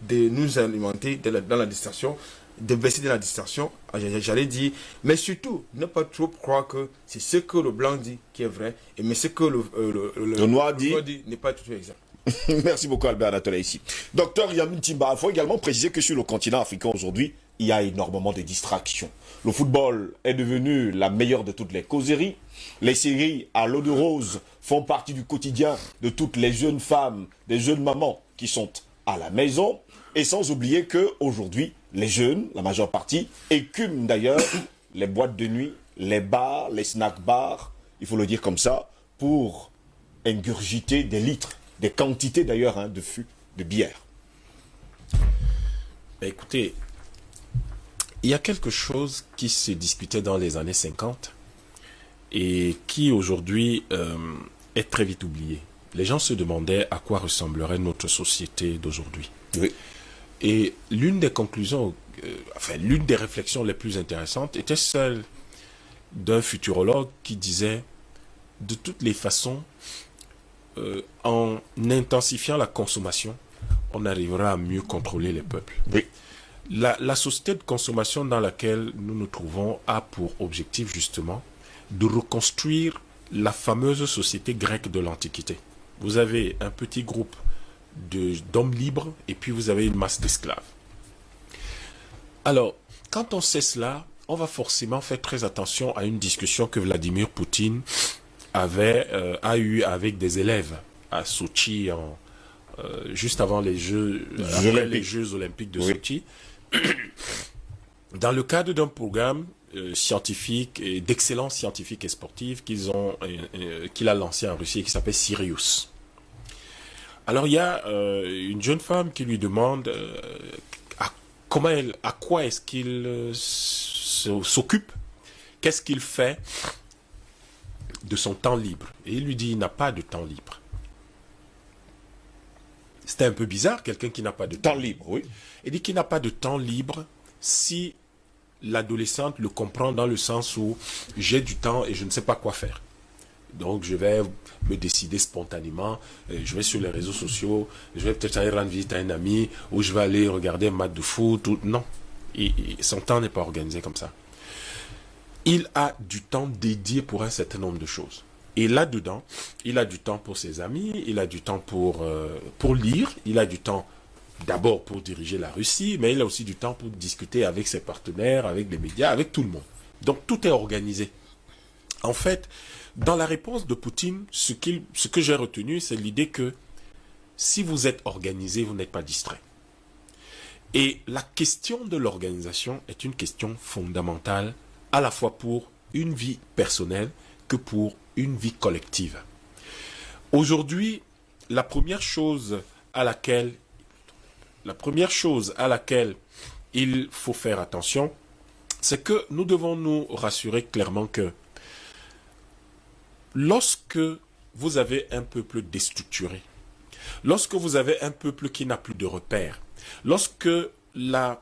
de nous alimenter dans la distraction, de baisser dans la distraction, j'allais dire, mais surtout, ne pas trop croire que c'est ce que le blanc dit qui est vrai, mais ce que le noir dit n'est pas tout exact. Merci beaucoup Albert Anatola ici. Docteur Yamin Timba, il faut également préciser que sur le continent africain aujourd'hui, il y a énormément de distractions. Le football est devenu la meilleure de toutes les causeries. Les séries à l'eau de rose font partie du quotidien de toutes les jeunes femmes, des jeunes mamans qui sont à la maison. Et sans oublier qu'aujourd'hui, les jeunes, la majeure partie, écument d'ailleurs les boîtes de nuit, les bars, les snack bars, il faut le dire comme ça, pour ingurgiter des litres, des quantités d'ailleurs de fûts de bière. Écoutez, il y a quelque chose qui se discutait dans les années 50 et qui aujourd'hui est très vite oublié. Les gens se demandaient à quoi ressemblerait notre société d'aujourd'hui. Oui. Et l'une des conclusions, l'une des réflexions les plus intéressantes était celle d'un futurologue qui disait, de toutes les façons, en intensifiant la consommation, on arrivera à mieux contrôler les peuples. Oui. La société de consommation dans laquelle nous nous trouvons a pour objectif justement de reconstruire la fameuse société grecque de l'Antiquité. Vous avez un petit groupe d'hommes libres et puis vous avez une masse d'esclaves. Alors, quand on sait cela, on va forcément faire très attention à une discussion que Vladimir Poutine a eue avec des élèves à Sochi juste avant les Jeux Olympiques de Sochi. Dans le cadre d'un programme scientifique et d'excellents scientifiques et sportifs qu'il a lancé en Russie et qui s'appelle Sirius. Alors il y a une jeune femme qui lui demande à quoi est-ce qu'il s'occupe, qu'est-ce qu'il fait de son temps libre. Et il lui dit il n'a pas de temps libre. C'était un peu bizarre, quelqu'un qui n'a pas de Temps libre, oui. Il dit qu'il n'a pas de temps libre si l'adolescente le comprend dans le sens où j'ai du temps et je ne sais pas quoi faire. Donc je vais me décider spontanément, je vais sur les réseaux sociaux, je vais peut-être aller rendre visite à un ami, ou je vais aller regarder un match de foot. Non, son temps n'est pas organisé comme ça. Il a du temps dédié pour un certain nombre de choses. Et là-dedans, il a du temps pour ses amis, il a du temps pour lire, il a du temps d'abord pour diriger la Russie, mais il a aussi du temps pour discuter avec ses partenaires, avec les médias, avec tout le monde. Donc tout est organisé. En fait, dans la réponse de Poutine, ce que j'ai retenu, c'est l'idée que si vous êtes organisé, vous n'êtes pas distrait. Et la question de l'organisation est une question fondamentale, à la fois pour une vie personnelle que pour une vie collective. Aujourd'hui, la première chose à laquelle il faut faire attention, c'est que nous devons nous rassurer clairement que lorsque vous avez un peuple déstructuré, lorsque vous avez un peuple qui n'a plus de repères, lorsque la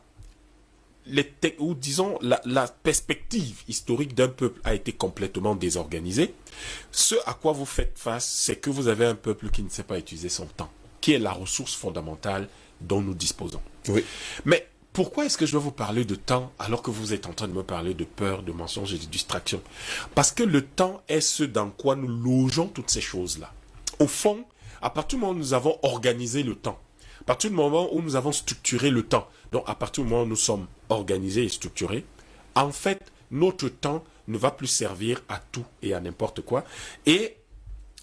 perspective historique d'un peuple a été complètement désorganisée, ce à quoi vous faites face, c'est que vous avez un peuple qui ne sait pas utiliser son temps, qui est la ressource fondamentale dont nous disposons. Oui. Mais pourquoi est-ce que je vais vous parler de temps alors que vous êtes en train de me parler de peur, de mensonges et de distraction? Parce que le temps est ce dans quoi nous logeons toutes ces choses-là. Au fond, à partir du moment où nous avons organisé le temps, à partir du moment où nous avons structuré le temps, donc à partir du moment où nous sommes organisés et structurés, en fait, notre temps ne va plus servir à tout et à n'importe quoi. Et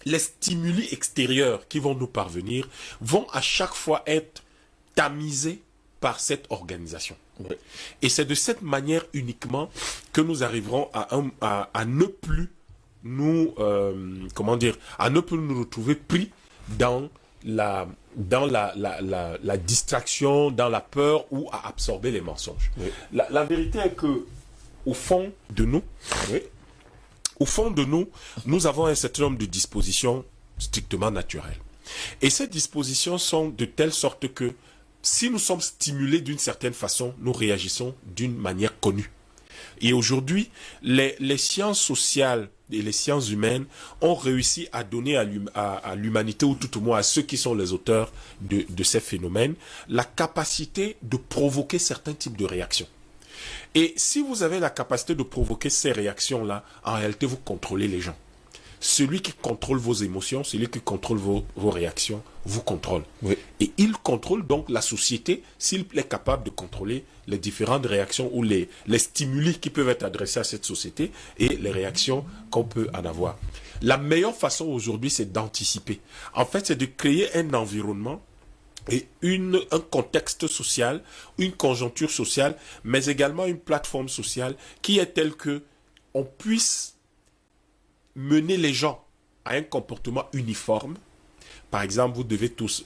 les stimuli extérieurs qui vont nous parvenir vont à chaque fois être tamisés par cette organisation. Oui. Et c'est de cette manière uniquement que nous arriverons à ne plus nous, à ne plus nous retrouver pris dans la distraction, dans la peur ou à absorber les mensonges. Oui. La vérité est que au fond de nous, nous avons un certain nombre de dispositions strictement naturelles. Et ces dispositions sont de telle sorte que si nous sommes stimulés d'une certaine façon, nous réagissons d'une manière connue. Et aujourd'hui, les sciences sociales et les sciences humaines ont réussi à donner à l'humanité, ou tout au moins à ceux qui sont les auteurs de ces phénomènes, la capacité de provoquer certains types de réactions. Et si vous avez la capacité de provoquer ces réactions-là, en réalité, vous contrôlez les gens. Celui qui contrôle vos émotions, celui qui contrôle vos réactions, vous contrôle. Oui. Et il contrôle donc la société s'il est capable de contrôler les différentes réactions ou les stimuli qui peuvent être adressés à cette société et les réactions qu'on peut en avoir. La meilleure façon aujourd'hui, c'est d'anticiper. En fait, c'est de créer un environnement et un contexte social, une conjoncture sociale, mais également une plateforme sociale qui est telle que on puisse mener les gens à un comportement uniforme. Par exemple,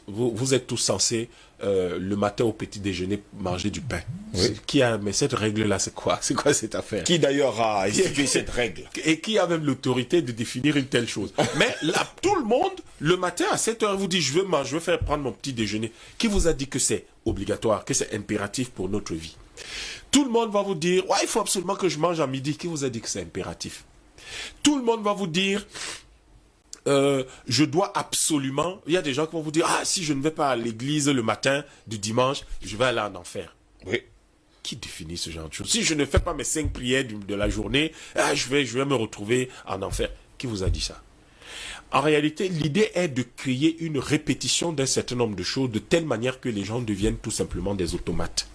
vous êtes tous censés le matin au petit déjeuner manger du pain. Oui. Mais cette règle-là, c'est quoi? C'est quoi cette affaire? Qui d'ailleurs a institué cette règle? Et qui a même l'autorité de définir une telle chose? Mais là, tout le monde, le matin à 7 heures, vous dit je veux prendre mon petit déjeuner. Qui vous a dit que c'est obligatoire, que c'est impératif pour notre vie? Tout le monde va vous dire ouais, il faut absolument que je mange à midi. Qui vous a dit que c'est impératif? Tout le monde va vous dire je dois absolument... Il y a des gens qui vont vous dire si je ne vais pas à l'église le matin du dimanche, je vais aller en enfer. Oui. Qui définit ce genre de choses? Si je ne fais pas mes 5 prières de la journée, je vais me retrouver en enfer. Qui vous a dit ça? En réalité, l'idée est de créer une répétition d'un certain nombre de choses de telle manière que les gens deviennent tout simplement des automates.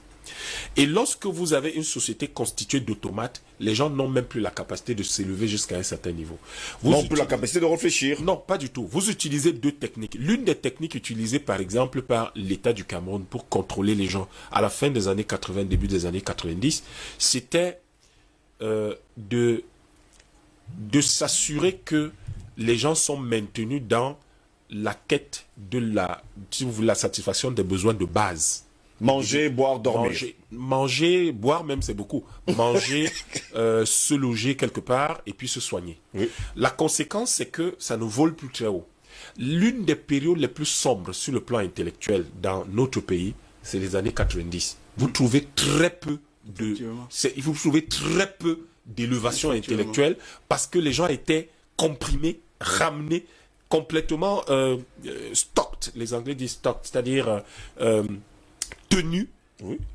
Et lorsque vous avez une société constituée d'automates, les gens n'ont même plus la capacité de s'élever jusqu'à un certain niveau. Non plus la capacité de réfléchir. Non, pas du tout. Vous utilisez deux techniques. L'une des techniques utilisées par exemple par l'État du Cameroun pour contrôler les gens à la fin des années 80, début des années 90, c'était de s'assurer que les gens sont maintenus dans la quête de si vous voulez, la satisfaction des besoins de base. Manger, boire, dormir. Manger, boire même, c'est beaucoup. Manger, se loger quelque part et puis se soigner. Oui. La conséquence, c'est que ça ne vole plus très haut. L'une des périodes les plus sombres sur le plan intellectuel dans notre pays, c'est les années 90. Vous trouvez très peu vous trouvez très peu d'élévation intellectuelle parce que les gens étaient comprimés, ramenés, complètement stocked. Les Anglais disent stocked, c'est-à-dire tenus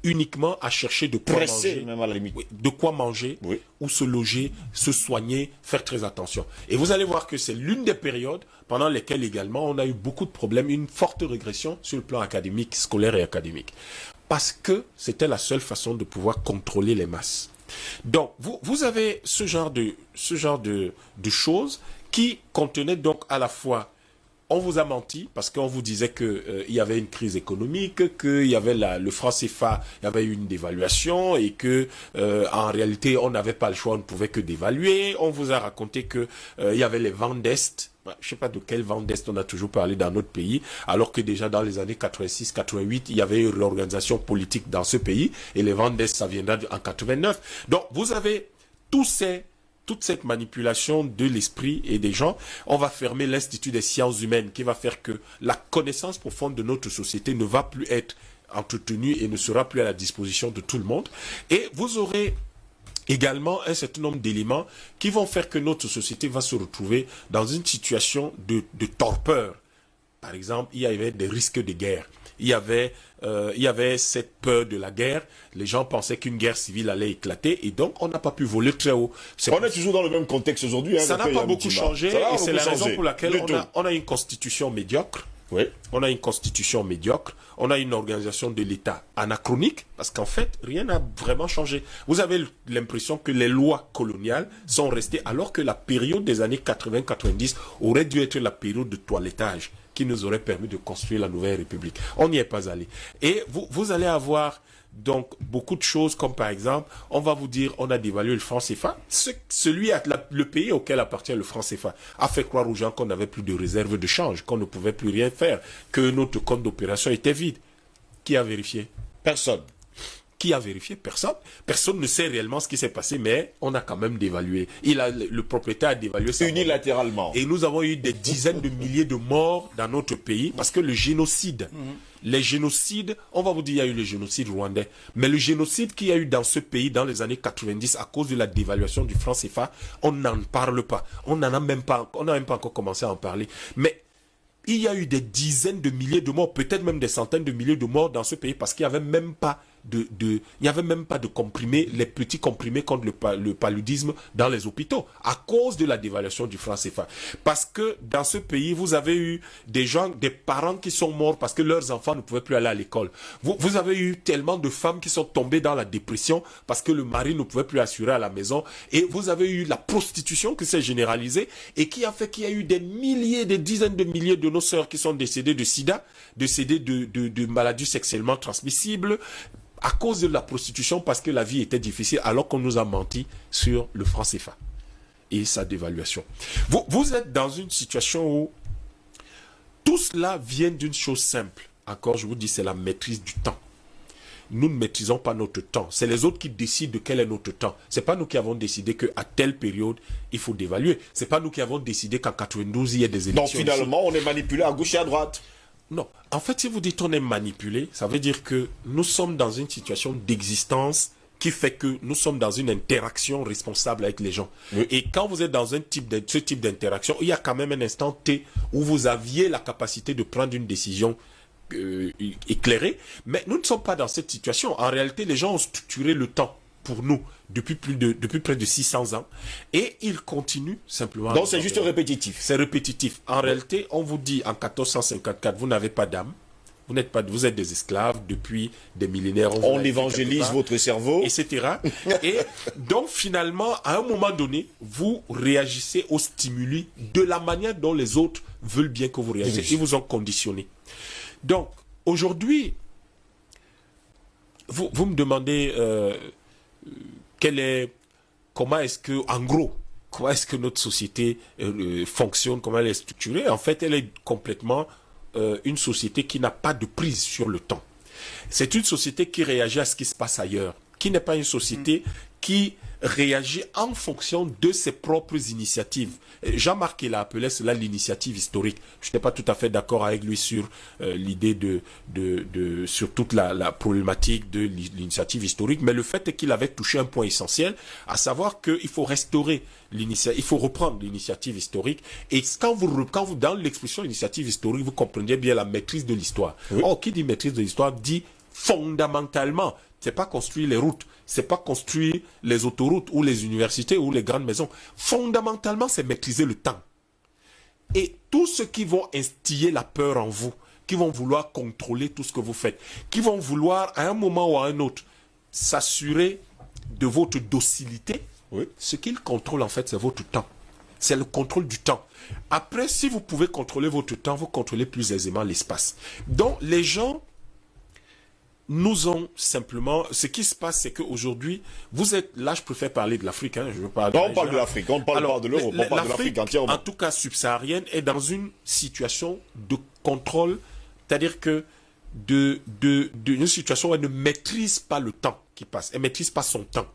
uniquement à chercher de quoi manger, même à la limite. de quoi manger, ou se loger, se soigner, faire très attention. Et vous allez voir que c'est l'une des périodes pendant lesquelles également on a eu beaucoup de problèmes, une forte régression sur le plan académique, scolaire et académique. Parce que c'était la seule façon de pouvoir contrôler les masses. Donc, vous avez ce genre de choses qui contenaient donc à la fois, on vous a menti parce qu'on vous disait qu'il y avait une crise économique, qu'il y avait le franc CFA, il y avait eu une dévaluation et que en réalité on n'avait pas le choix, on ne pouvait que dévaluer. On vous a raconté que il y avait les vents d'Est. Je ne sais pas de quel vent d'Est on a toujours parlé dans notre pays, alors que déjà dans les années 86-88, il y avait une réorganisation politique dans ce pays, et les vents d'Est, ça viendra en 89. Donc, vous avez toute cette manipulation de l'esprit et des gens. On va fermer l'Institut des sciences humaines, qui va faire que la connaissance profonde de notre société ne va plus être entretenue et ne sera plus à la disposition de tout le monde. Et vous aurez également un certain nombre d'éléments qui vont faire que notre société va se retrouver dans une situation de torpeur. Par exemple, il y avait des risques de guerre. Il y avait cette peur de la guerre. Les gens pensaient qu'une guerre civile allait éclater et donc on n'a pas pu voler très haut. On est toujours dans le même contexte aujourd'hui. Ça n'a pas beaucoup changé et c'est la raison pour laquelle on a une constitution médiocre. Oui. On a une constitution médiocre, on a une organisation de l'État anachronique, parce qu'en fait, rien n'a vraiment changé. Vous avez l'impression que les lois coloniales sont restées, alors que la période des années 80-90 aurait dû être la période de toilettage qui nous aurait permis de construire la nouvelle République. On n'y est pas allé. Et vous allez avoir donc beaucoup de choses, comme par exemple, on va vous dire, on a dévalué le franc CFA. Le pays auquel appartient le franc CFA a fait croire aux gens qu'on n'avait plus de réserve de change, qu'on ne pouvait plus rien faire, que notre compte d'opération était vide. Qui a vérifié? Personne. Qui a vérifié? Personne. Personne ne sait réellement ce qui s'est passé, mais on a quand même dévalué. Le propriétaire a dévalué ça. Unilatéralement. Et nous avons eu des dizaines de milliers de morts dans notre pays, parce que le génocide, les génocides, on va vous dire, il y a eu le génocide rwandais, mais le génocide qu'il y a eu dans ce pays dans les années 90 à cause de la dévaluation du franc CFA, on n'en parle pas. On n'a même pas encore commencé à en parler. Mais il y a eu des dizaines de milliers de morts, peut-être même des centaines de milliers de morts dans ce pays parce qu'il n'y avait même pas de comprimés, les petits comprimés contre le paludisme dans les hôpitaux à cause de la dévaluation du franc CFA. Parce que dans ce pays, vous avez eu des parents qui sont morts parce que leurs enfants ne pouvaient plus aller à l'école. Vous avez eu tellement de femmes qui sont tombées dans la dépression parce que le mari ne pouvait plus assurer à la maison. Et vous avez eu la prostitution qui s'est généralisée et qui a fait qu'il y a eu des milliers, des dizaines de milliers de nos sœurs qui sont décédées de sida, décédées de maladies sexuellement transmissibles, à cause de la prostitution, parce que la vie était difficile, alors qu'on nous a menti sur le franc CFA et sa dévaluation. Vous êtes dans une situation où tout cela vient d'une chose simple. Encore, je vous dis, c'est la maîtrise du temps. Nous ne maîtrisons pas notre temps. C'est les autres qui décident de quel est notre temps. C'est pas nous qui avons décidé qu'à telle période, il faut dévaluer. C'est pas nous qui avons décidé qu'en 92, il y a des élections. Donc finalement, on est manipulé à gauche et à droite. Non. En fait, si vous dites on est manipulé, ça veut dire que nous sommes dans une situation d'existence qui fait que nous sommes dans une interaction responsable avec les gens. Oui. Et quand vous êtes dans ce type d'interaction, il y a quand même un instant T où vous aviez la capacité de prendre une décision éclairée, mais nous ne sommes pas dans cette situation. En réalité, les gens ont structuré le temps pour nous depuis près de 600 ans et ils continuent simplement. Donc c'est juste répétitif. C'est répétitif. En réalité, on vous dit en 1454, vous n'avez pas d'âme. Vous êtes des esclaves depuis des millénaires. On évangélise votre cerveau, etc. Et donc finalement, à un moment donné, vous réagissez aux stimuli de la manière dont les autres veulent bien que vous réagissiez. Ils vous ont conditionné. Donc aujourd'hui, vous me demandez quelle est comment est-ce que, en gros, comment est-ce que notre société fonctionne, comment elle est structurée. En fait, elle est complètement une société qui n'a pas de prise sur le temps. C'est une société qui réagit à ce qui se passe ailleurs, qui n'est pas une société qui réagit en fonction de ses propres initiatives. Jean-Marc, il a appelé cela l'initiative historique. Je n'étais pas tout à fait d'accord avec lui sur l'idée sur toute la problématique de l'initiative historique, mais le fait est qu'il avait touché un point essentiel, à savoir qu'il faut restaurer l'initiative, il faut reprendre l'initiative historique. Et quand vous dans l'expression initiative historique, vous compreniez bien la maîtrise de l'histoire. Oui. Or, qui dit maîtrise de l'histoire dit fondamentalement, c'est pas construire les routes, c'est pas construire les autoroutes ou les universités ou les grandes maisons. Fondamentalement, c'est maîtriser le temps. Et tous ceux qui vont instiller la peur en vous, qui vont vouloir contrôler tout ce que vous faites, qui vont vouloir à un moment ou à un autre s'assurer de votre docilité, Oui. ce qu'ils contrôlent en fait, c'est votre temps. C'est le contrôle du temps. Après, si vous pouvez contrôler votre temps, vous contrôlez plus aisément l'espace. Donc, les gens nous ont simplement... Ce qui se passe, c'est qu'aujourd'hui, vous êtes... Là, je préfère parler de l'Afrique. Hein, je veux pas Non, on parle de l'Afrique, on ne parle pas de l'Europe, on parle de l'Afrique entièrement. En tout cas subsaharienne, est dans une situation de contrôle, c'est-à-dire que une situation où elle ne maîtrise pas le temps qui passe. Elle ne maîtrise pas son temps.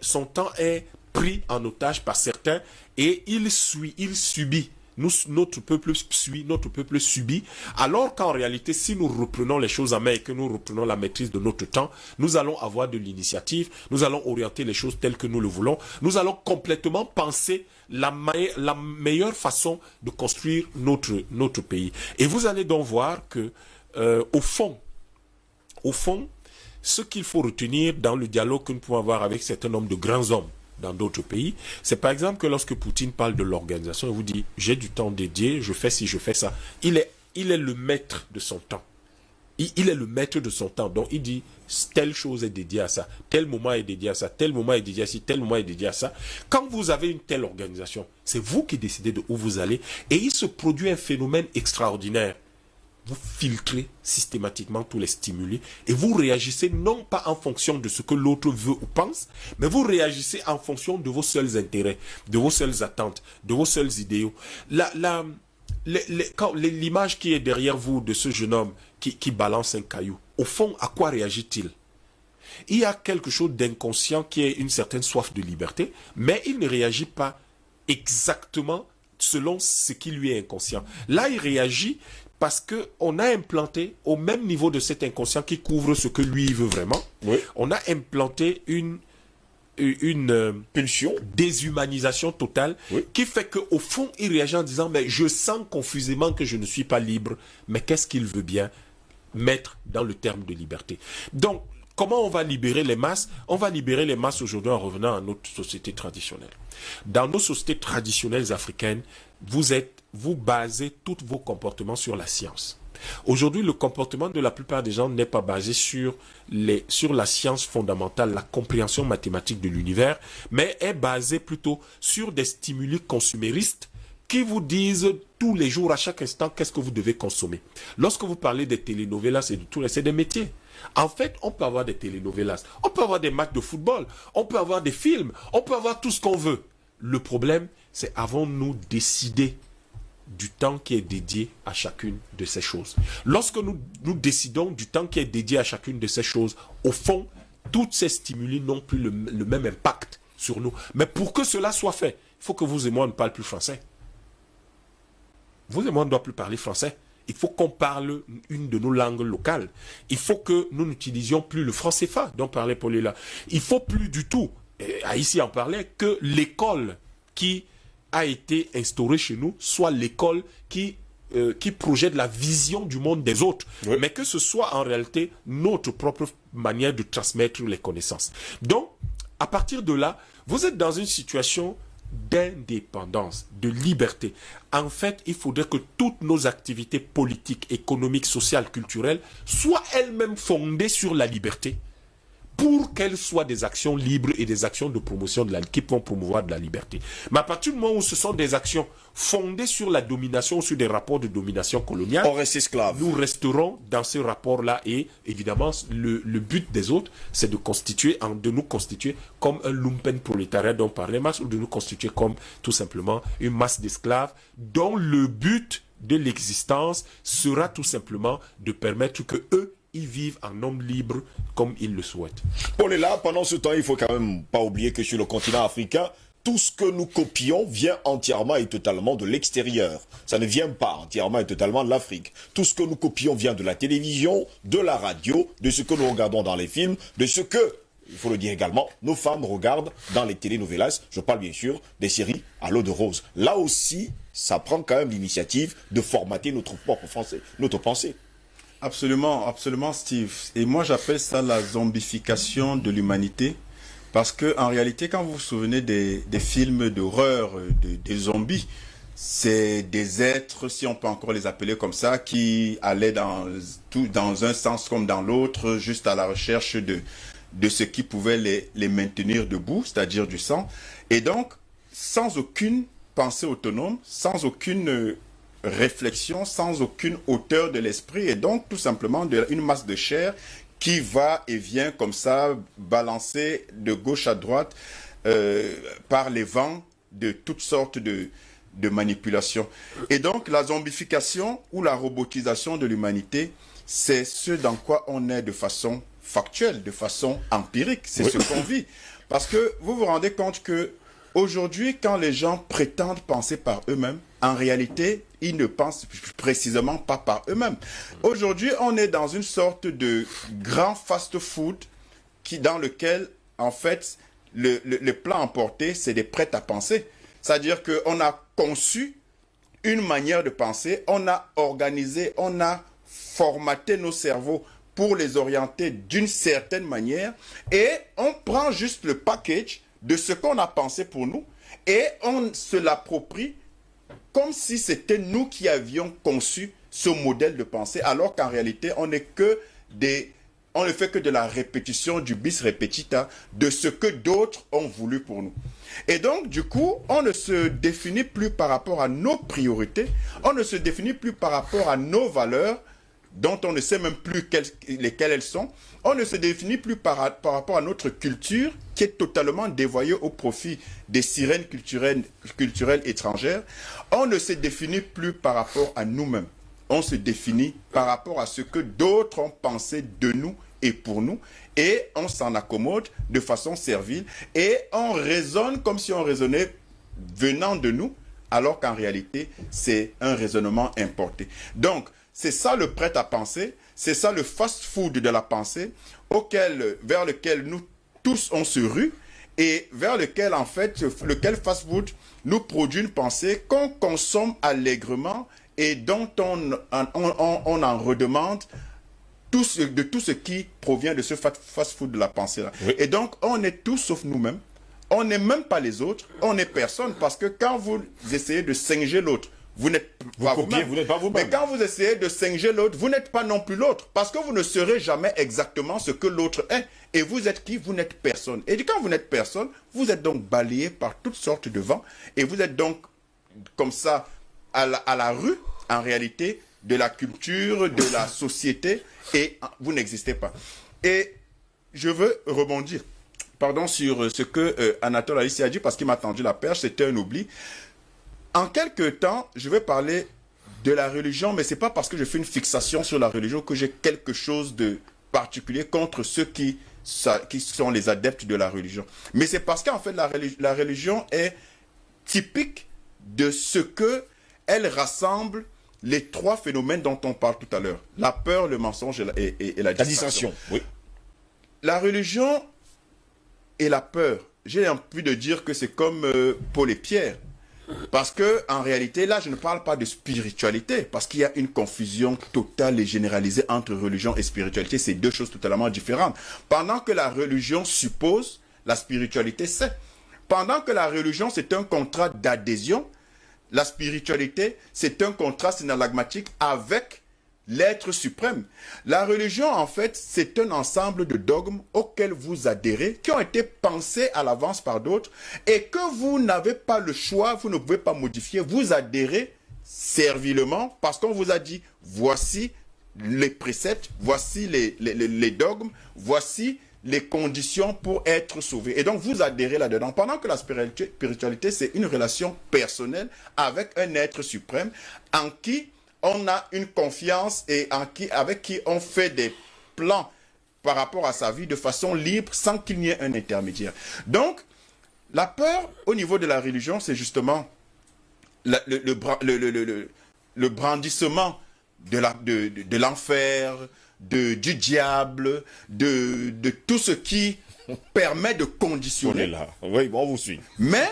Son temps est pris en otage par certains et il subit. Notre peuple suit, notre peuple subit, alors qu'en réalité, si nous reprenons les choses en main et que nous reprenons la maîtrise de notre temps, nous allons avoir de l'initiative, nous allons orienter les choses telles que nous le voulons, nous allons complètement penser la meilleure façon de construire notre pays. Et vous allez donc voir que, au fond, ce qu'il faut retenir dans le dialogue que nous pouvons avoir avec certains nombre de grands hommes dans d'autres pays, c'est par exemple que lorsque Poutine parle de l'organisation, il vous dit « j'ai du temps dédié, je fais ci, je fais ça ». Il est le maître de son temps. Il est le maître de son temps. Donc il dit « telle chose est dédiée à ça, tel moment est dédié à ça, tel moment est dédié à ci, tel moment est dédié à ça ». Quand vous avez une telle organisation, c'est vous qui décidez de où vous allez et il se produit un phénomène extraordinaire. Vous filtrez systématiquement tous les stimuli et vous réagissez non pas en fonction de ce que l'autre veut ou pense, mais vous réagissez en fonction de vos seuls intérêts, de vos seules attentes, de vos seuls idéaux. L'image qui est derrière vous de ce jeune homme qui balance un caillou, au fond, à quoi réagit-il? Il y a quelque chose d'inconscient qui est une certaine soif de liberté, mais il ne réagit pas exactement selon ce qui lui est inconscient. Là, il réagit parce qu'on a implanté, au même niveau de cet inconscient qui couvre ce que lui veut vraiment, Oui. on a implanté une Pulsion. déshumanisation totale, Oui. qui fait qu'au fond, il réagit en disant « mais je sens confusément que je ne suis pas libre, mais qu'est-ce qu'il veut bien mettre dans le terme de liberté ?» Donc, comment on va libérer les masses? On va libérer les masses aujourd'hui en revenant à notre société traditionnelle. Dans nos sociétés traditionnelles africaines, vous basez tous vos comportements sur la science. Aujourd'hui, le comportement de la plupart des gens n'est pas basé sur la science fondamentale, la compréhension mathématique de l'univers, mais est basé plutôt sur des stimuli consuméristes qui vous disent tous les jours, à chaque instant, qu'est-ce que vous devez consommer. Lorsque vous parlez des telenovelas et de tout, c'est des métiers. En fait, on peut avoir des telenovelas, on peut avoir des matchs de football, on peut avoir des films, on peut avoir tout ce qu'on veut. Le problème, c'est avons-nous décidé du temps qui est dédié à chacune de ces choses. Lorsque nous décidons du temps qui est dédié à chacune de ces choses, au fond, toutes ces stimuli n'ont plus le même impact sur nous. Mais pour que cela soit fait, il faut que vous et moi ne parlions plus français. Vous et moi ne doit plus parler français. Il faut qu'on parle une de nos langues locales. Il faut que nous n'utilisions plus le franc CFA dont parlait Paulina. Il faut plus du tout, ici en parlait, que l'école qui a été instaurée chez nous soit l'école qui projette la vision du monde des autres, oui. mais que ce soit en réalité notre propre manière de transmettre les connaissances. Donc, à partir de là, vous êtes dans une situation d'indépendance, de liberté. En fait, il faudrait que toutes nos activités politiques, économiques, sociales, culturelles soient elles-mêmes fondées sur la liberté. pour qu'elles soient des actions libres et des actions de promotion qui vont promouvoir de la liberté. Mais à partir du moment où ce sont des actions fondées sur la domination, sur des rapports de domination coloniale, On reste esclave. nous resterons dans ce rapport-là et évidemment le but des autres, c'est de nous constituer comme un lumpen prolétariat dont parlait Marx, ou de nous constituer comme tout simplement une masse d'esclaves dont le but de l'existence sera tout simplement de permettre que eux ils vivent en homme libre comme ils le souhaitent. On est là, pendant ce temps, il faut quand même pas oublier que sur le continent africain, tout ce que nous copions vient entièrement et totalement de l'extérieur. Ça ne vient pas entièrement et totalement de l'Afrique. Tout ce que nous copions vient de la télévision, de la radio, de ce que nous regardons dans les films, de ce que, il faut le dire également, nos femmes regardent dans les telenovelas. Je parle bien sûr des séries à l'eau de rose. Là aussi, ça prend quand même l'initiative de formater notre propre français, notre pensée. Absolument, absolument, Steve. Et moi, j'appelle ça la zombification de l'humanité. Parce que, en réalité, quand vous vous souvenez des films d'horreur, des zombies, c'est des êtres, si on peut encore les appeler comme ça, qui allaient dans un sens comme dans l'autre, juste à la recherche de ce qui pouvait les maintenir debout, c'est-à-dire du sang. Et donc, sans aucune pensée autonome, sans aucune réflexion, sans aucune hauteur de l'esprit, et donc tout simplement une masse de chair qui va et vient comme ça, balancée de gauche à droite par les vents de toutes sortes de manipulations. Et donc la zombification ou la robotisation de l'humanité, c'est ce dans quoi on est de façon factuelle, de façon empirique, c'est ce qu'on vit. Parce que vous vous rendez compte que aujourd'hui, quand les gens prétendent penser par eux-mêmes, en réalité, ils ne pensent précisément pas par eux-mêmes. Aujourd'hui, on est dans une sorte de grand fast-food dans lequel, en fait, le plan emporté, c'est des prêts à penser. C'est-à-dire qu'on a conçu une manière de penser, on a organisé, on a formaté nos cerveaux pour les orienter d'une certaine manière, et on prend juste le package de ce qu'on a pensé pour nous, et on se l'approprie comme si c'était nous qui avions conçu ce modèle de pensée, alors qu'en réalité, on ne fait que de la répétition du bis repetita de ce que d'autres ont voulu pour nous. Et donc, du coup, on ne se définit plus par rapport à nos priorités, on ne se définit plus par rapport à nos valeurs, dont on ne sait même plus lesquelles elles sont. On ne se définit plus par rapport à notre culture, qui est totalement dévoyée au profit des sirènes culturelles étrangères. On ne se définit plus par rapport à nous-mêmes. On se définit par rapport à ce que d'autres ont pensé de nous et pour nous, et on s'en accommode de façon servile, et on raisonne comme si on raisonnait venant de nous, alors qu'en réalité, c'est un raisonnement importé. Donc, c'est ça le prêt à penser, c'est ça le fast-food de la pensée, vers lequel nous tous on se rue, et vers lequel, en fait, lequel fast-food nous produit une pensée qu'on consomme allègrement et dont on en redemande de tout ce qui provient de ce fast-food de la pensée-là. Oui. Et donc, on est tous sauf nous-mêmes. On n'est même pas les autres. On n'est personne, parce que quand vous essayez de singer l'autre, vous n'êtes pas vous-même. Mais quand vous essayez de singer l'autre, vous n'êtes pas non plus l'autre, parce que vous ne serez jamais exactement ce que l'autre est. Et vous êtes qui? Vous n'êtes personne. Et quand vous n'êtes personne, vous êtes donc balayé par toutes sortes de vents. Et vous êtes donc comme ça à la rue, en réalité, de la culture, de la société, et vous n'existez pas. Et je veux rebondir, sur ce que Anatole Aïssi a dit, parce qu'il m'a tendu la perche, c'était un oubli. En quelques temps, je vais parler de la religion, mais ce n'est pas parce que je fais une fixation sur la religion que j'ai quelque chose de particulier contre ceux qui sont les adeptes de la religion. Mais c'est parce qu'en fait, la religion est typique de ce qu'elle rassemble les trois phénomènes dont on parle tout à l'heure. La peur, le mensonge et la distraction. Oui. La religion et la peur, j'ai envie de dire que c'est comme Paul et Pierre. Parce que en réalité, là, je ne parle pas de spiritualité, parce qu'il y a une confusion totale et généralisée entre religion et spiritualité. C'est deux choses totalement différentes. Pendant que la religion suppose, la spiritualité sait. Pendant que la religion, c'est un contrat d'adhésion, la spiritualité, c'est un contrat synallagmatique avec l'être suprême. La religion, en fait, c'est un ensemble de dogmes auxquels vous adhérez, qui ont été pensés à l'avance par d'autres, et que vous n'avez pas le choix, vous ne pouvez pas modifier, vous adhérez servilement, parce qu'on vous a dit, voici les préceptes, voici les dogmes, voici les conditions pour être sauvé. Et donc, vous adhérez là-dedans. Pendant que la spiritualité, c'est une relation personnelle avec un être suprême en qui on a une confiance et avec qui on fait des plans par rapport à sa vie de façon libre sans qu'il n'y ait un intermédiaire. Donc, la peur au niveau de la religion, c'est justement le brandissement de l'enfer, du diable, de tout ce qui permet de On est conditionner. là. Oui, bon, on vous suit. Mais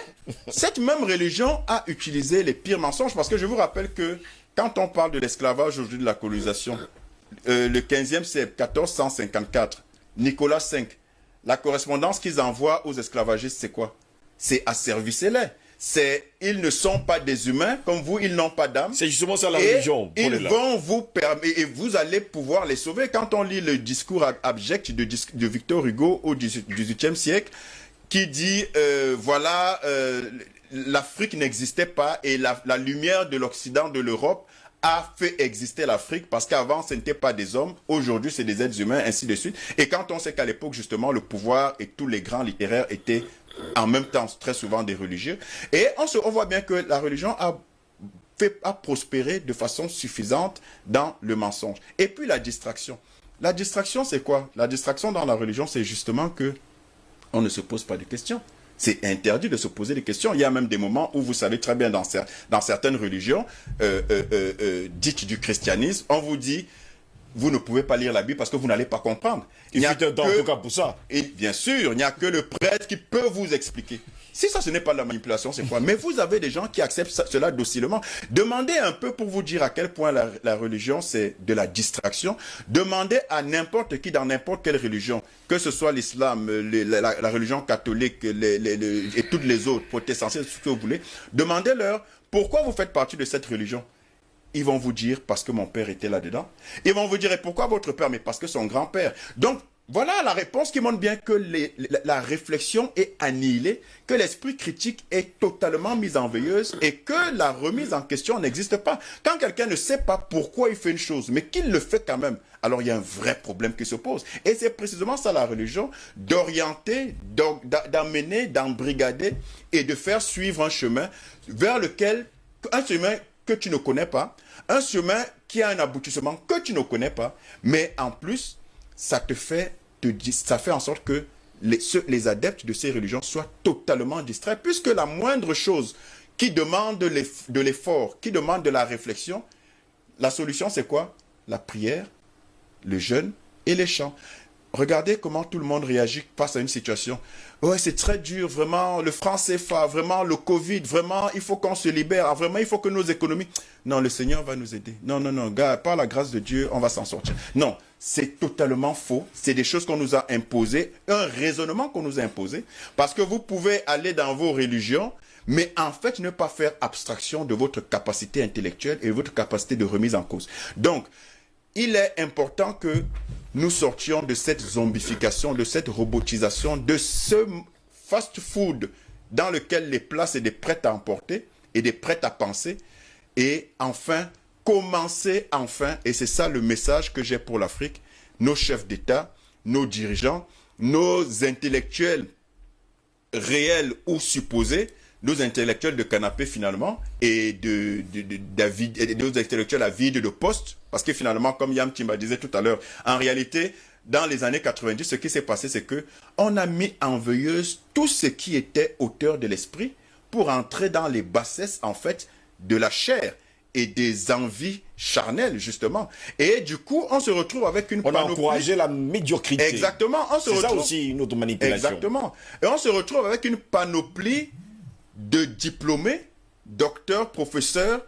cette même religion a utilisé les pires mensonges, parce que je vous rappelle que quand on parle de l'esclavage aujourd'hui, de la colonisation, le 15e siècle, 1454, Nicolas V, la correspondance qu'ils envoient aux esclavagistes, c'est quoi? C'est asservissez-les. Ils ne sont pas des humains comme vous, ils n'ont pas d'âme. C'est justement ça la Et religion. ils vont vous permettre, et vous allez pouvoir les sauver. Quand on lit le discours abject de Victor Hugo au XVIIIe siècle, qui dit, voilà, l'Afrique n'existait pas et la lumière de l'Occident, de l'Europe, a fait exister l'Afrique, parce qu'avant, ce n'était pas des hommes, aujourd'hui, c'est des êtres humains, ainsi de suite. Et quand on sait qu'à l'époque, justement, le pouvoir et tous les grands littéraires étaient en même temps très souvent des religieux, et on voit bien que la religion a prospéré de façon suffisante dans le mensonge. Et puis la distraction. La distraction, c'est quoi? La distraction dans la religion, c'est justement que on ne se pose pas de questions. C'est interdit de se poser des questions. Il y a même des moments où, vous savez très bien, dans certaines religions dites du christianisme, on vous dit, vous ne pouvez pas lire la Bible parce que vous n'allez pas comprendre. Il y a un temps, en tout cas, pour ça. Et bien sûr, il n'y a que le prêtre qui peut vous expliquer. Si ça, ce n'est pas de la manipulation, c'est quoi? Mais vous avez des gens qui acceptent cela docilement. Demandez un peu pour vous dire à quel point la religion, c'est de la distraction. Demandez à n'importe qui, dans n'importe quelle religion, que ce soit l'islam, la religion catholique et toutes les autres, protestantes, ce que vous voulez, demandez-leur pourquoi vous faites partie de cette religion. Ils vont vous dire, parce que mon père était là-dedans. Ils vont vous dire, et pourquoi votre père? Mais parce que son grand-père. Donc, voilà la réponse qui montre bien que la réflexion est annihilée, que l'esprit critique est totalement mis en veilleuse et que la remise en question n'existe pas. Quand quelqu'un ne sait pas pourquoi il fait une chose, mais qu'il le fait quand même, alors il y a un vrai problème qui se pose. Et c'est précisément ça la religion, d'orienter, d'amener, d'embrigader et de faire suivre un chemin vers lequel, un chemin que tu ne connais pas, un chemin qui a un aboutissement que tu ne connais pas, mais en plus, ça fait en sorte que les adeptes de ces religions soient totalement distraits, puisque la moindre chose qui demande de l'effort, qui demande de la réflexion, la solution c'est quoi? La prière, le jeûne et les chants. Regardez comment tout le monde réagit face à une situation. Ouais, c'est très dur, vraiment, le franc CFA, vraiment, le Covid, vraiment, il faut qu'on se libère, vraiment, il faut que nos économies... Non, le Seigneur va nous aider. Non, gars, par la grâce de Dieu, on va s'en sortir. Non, c'est totalement faux. C'est des choses qu'on nous a imposées, un raisonnement qu'on nous a imposé, parce que vous pouvez aller dans vos religions, mais en fait, ne pas faire abstraction de votre capacité intellectuelle et de votre capacité de remise en cause. Donc, il est important que nous sortions de cette zombification, de cette robotisation, de ce fast-food dans lequel les plats, c'est des prêts à emporter et des prêts à penser. Et enfin, commencer enfin, et c'est ça le message que j'ai pour l'Afrique, nos chefs d'État, nos dirigeants, nos intellectuels réels ou supposés, nos intellectuels de canapé finalement, et nos intellectuels à vide de poste, parce que finalement, comme Yam Timba disait tout à l'heure, en réalité, dans les années 90, ce qui s'est passé, c'est que on a mis en veilleuse tout ce qui était auteur de l'esprit pour entrer dans les bassesses, en fait, de la chair et des envies charnelles, justement. Et du coup, on se retrouve avec une panoplie... On a encouragé la médiocrité. Exactement. C'est ça aussi une autre manipulation. Exactement. Et on se retrouve avec une panoplie de diplômés, docteurs, professeurs,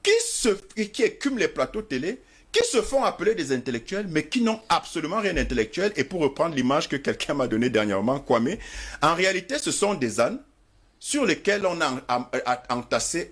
qui écument les plateaux télé, qui se font appeler des intellectuels, mais qui n'ont absolument rien d'intellectuel. Et pour reprendre l'image que quelqu'un m'a donnée dernièrement, Kwame, en réalité, ce sont des ânes sur lesquels on a entassé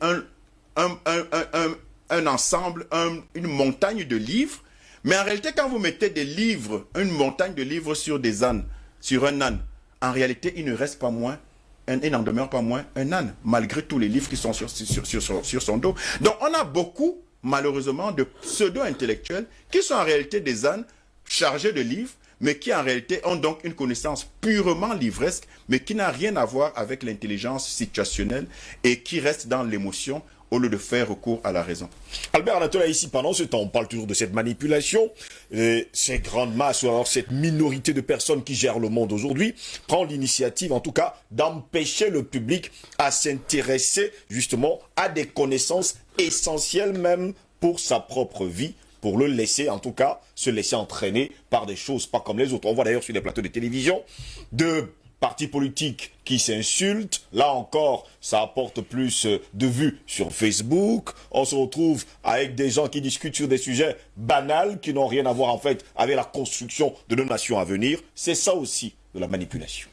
un ensemble, une montagne de livres. Mais en réalité, quand vous mettez des livres, une montagne de livres sur des ânes, sur un âne, en réalité, il ne reste pas moins, il n'en demeure pas moins un âne, malgré tous les livres qui sont sur son dos. Donc, on a beaucoup, malheureusement, de pseudo-intellectuels qui sont en réalité des ânes chargés de livres, mais qui en réalité ont donc une connaissance purement livresque, mais qui n'a rien à voir avec l'intelligence situationnelle et qui reste dans l'émotion au lieu de faire recours à la raison. Albert Anatola, ici, pendant ce temps, on parle toujours de cette manipulation. Et ces grandes masses, ou alors cette minorité de personnes qui gèrent le monde aujourd'hui, prend l'initiative, en tout cas, d'empêcher le public à s'intéresser justement à des connaissances essentielles même pour sa propre vie, pour le laisser, en tout cas, se laisser entraîner par des choses pas comme les autres. On voit d'ailleurs sur les plateaux de télévision de partis politiques qui s'insultent. Là encore, ça apporte plus de vues sur Facebook. On se retrouve avec des gens qui discutent sur des sujets banals qui n'ont rien à voir en fait avec la construction de nos nations à venir. C'est ça aussi de la manipulation.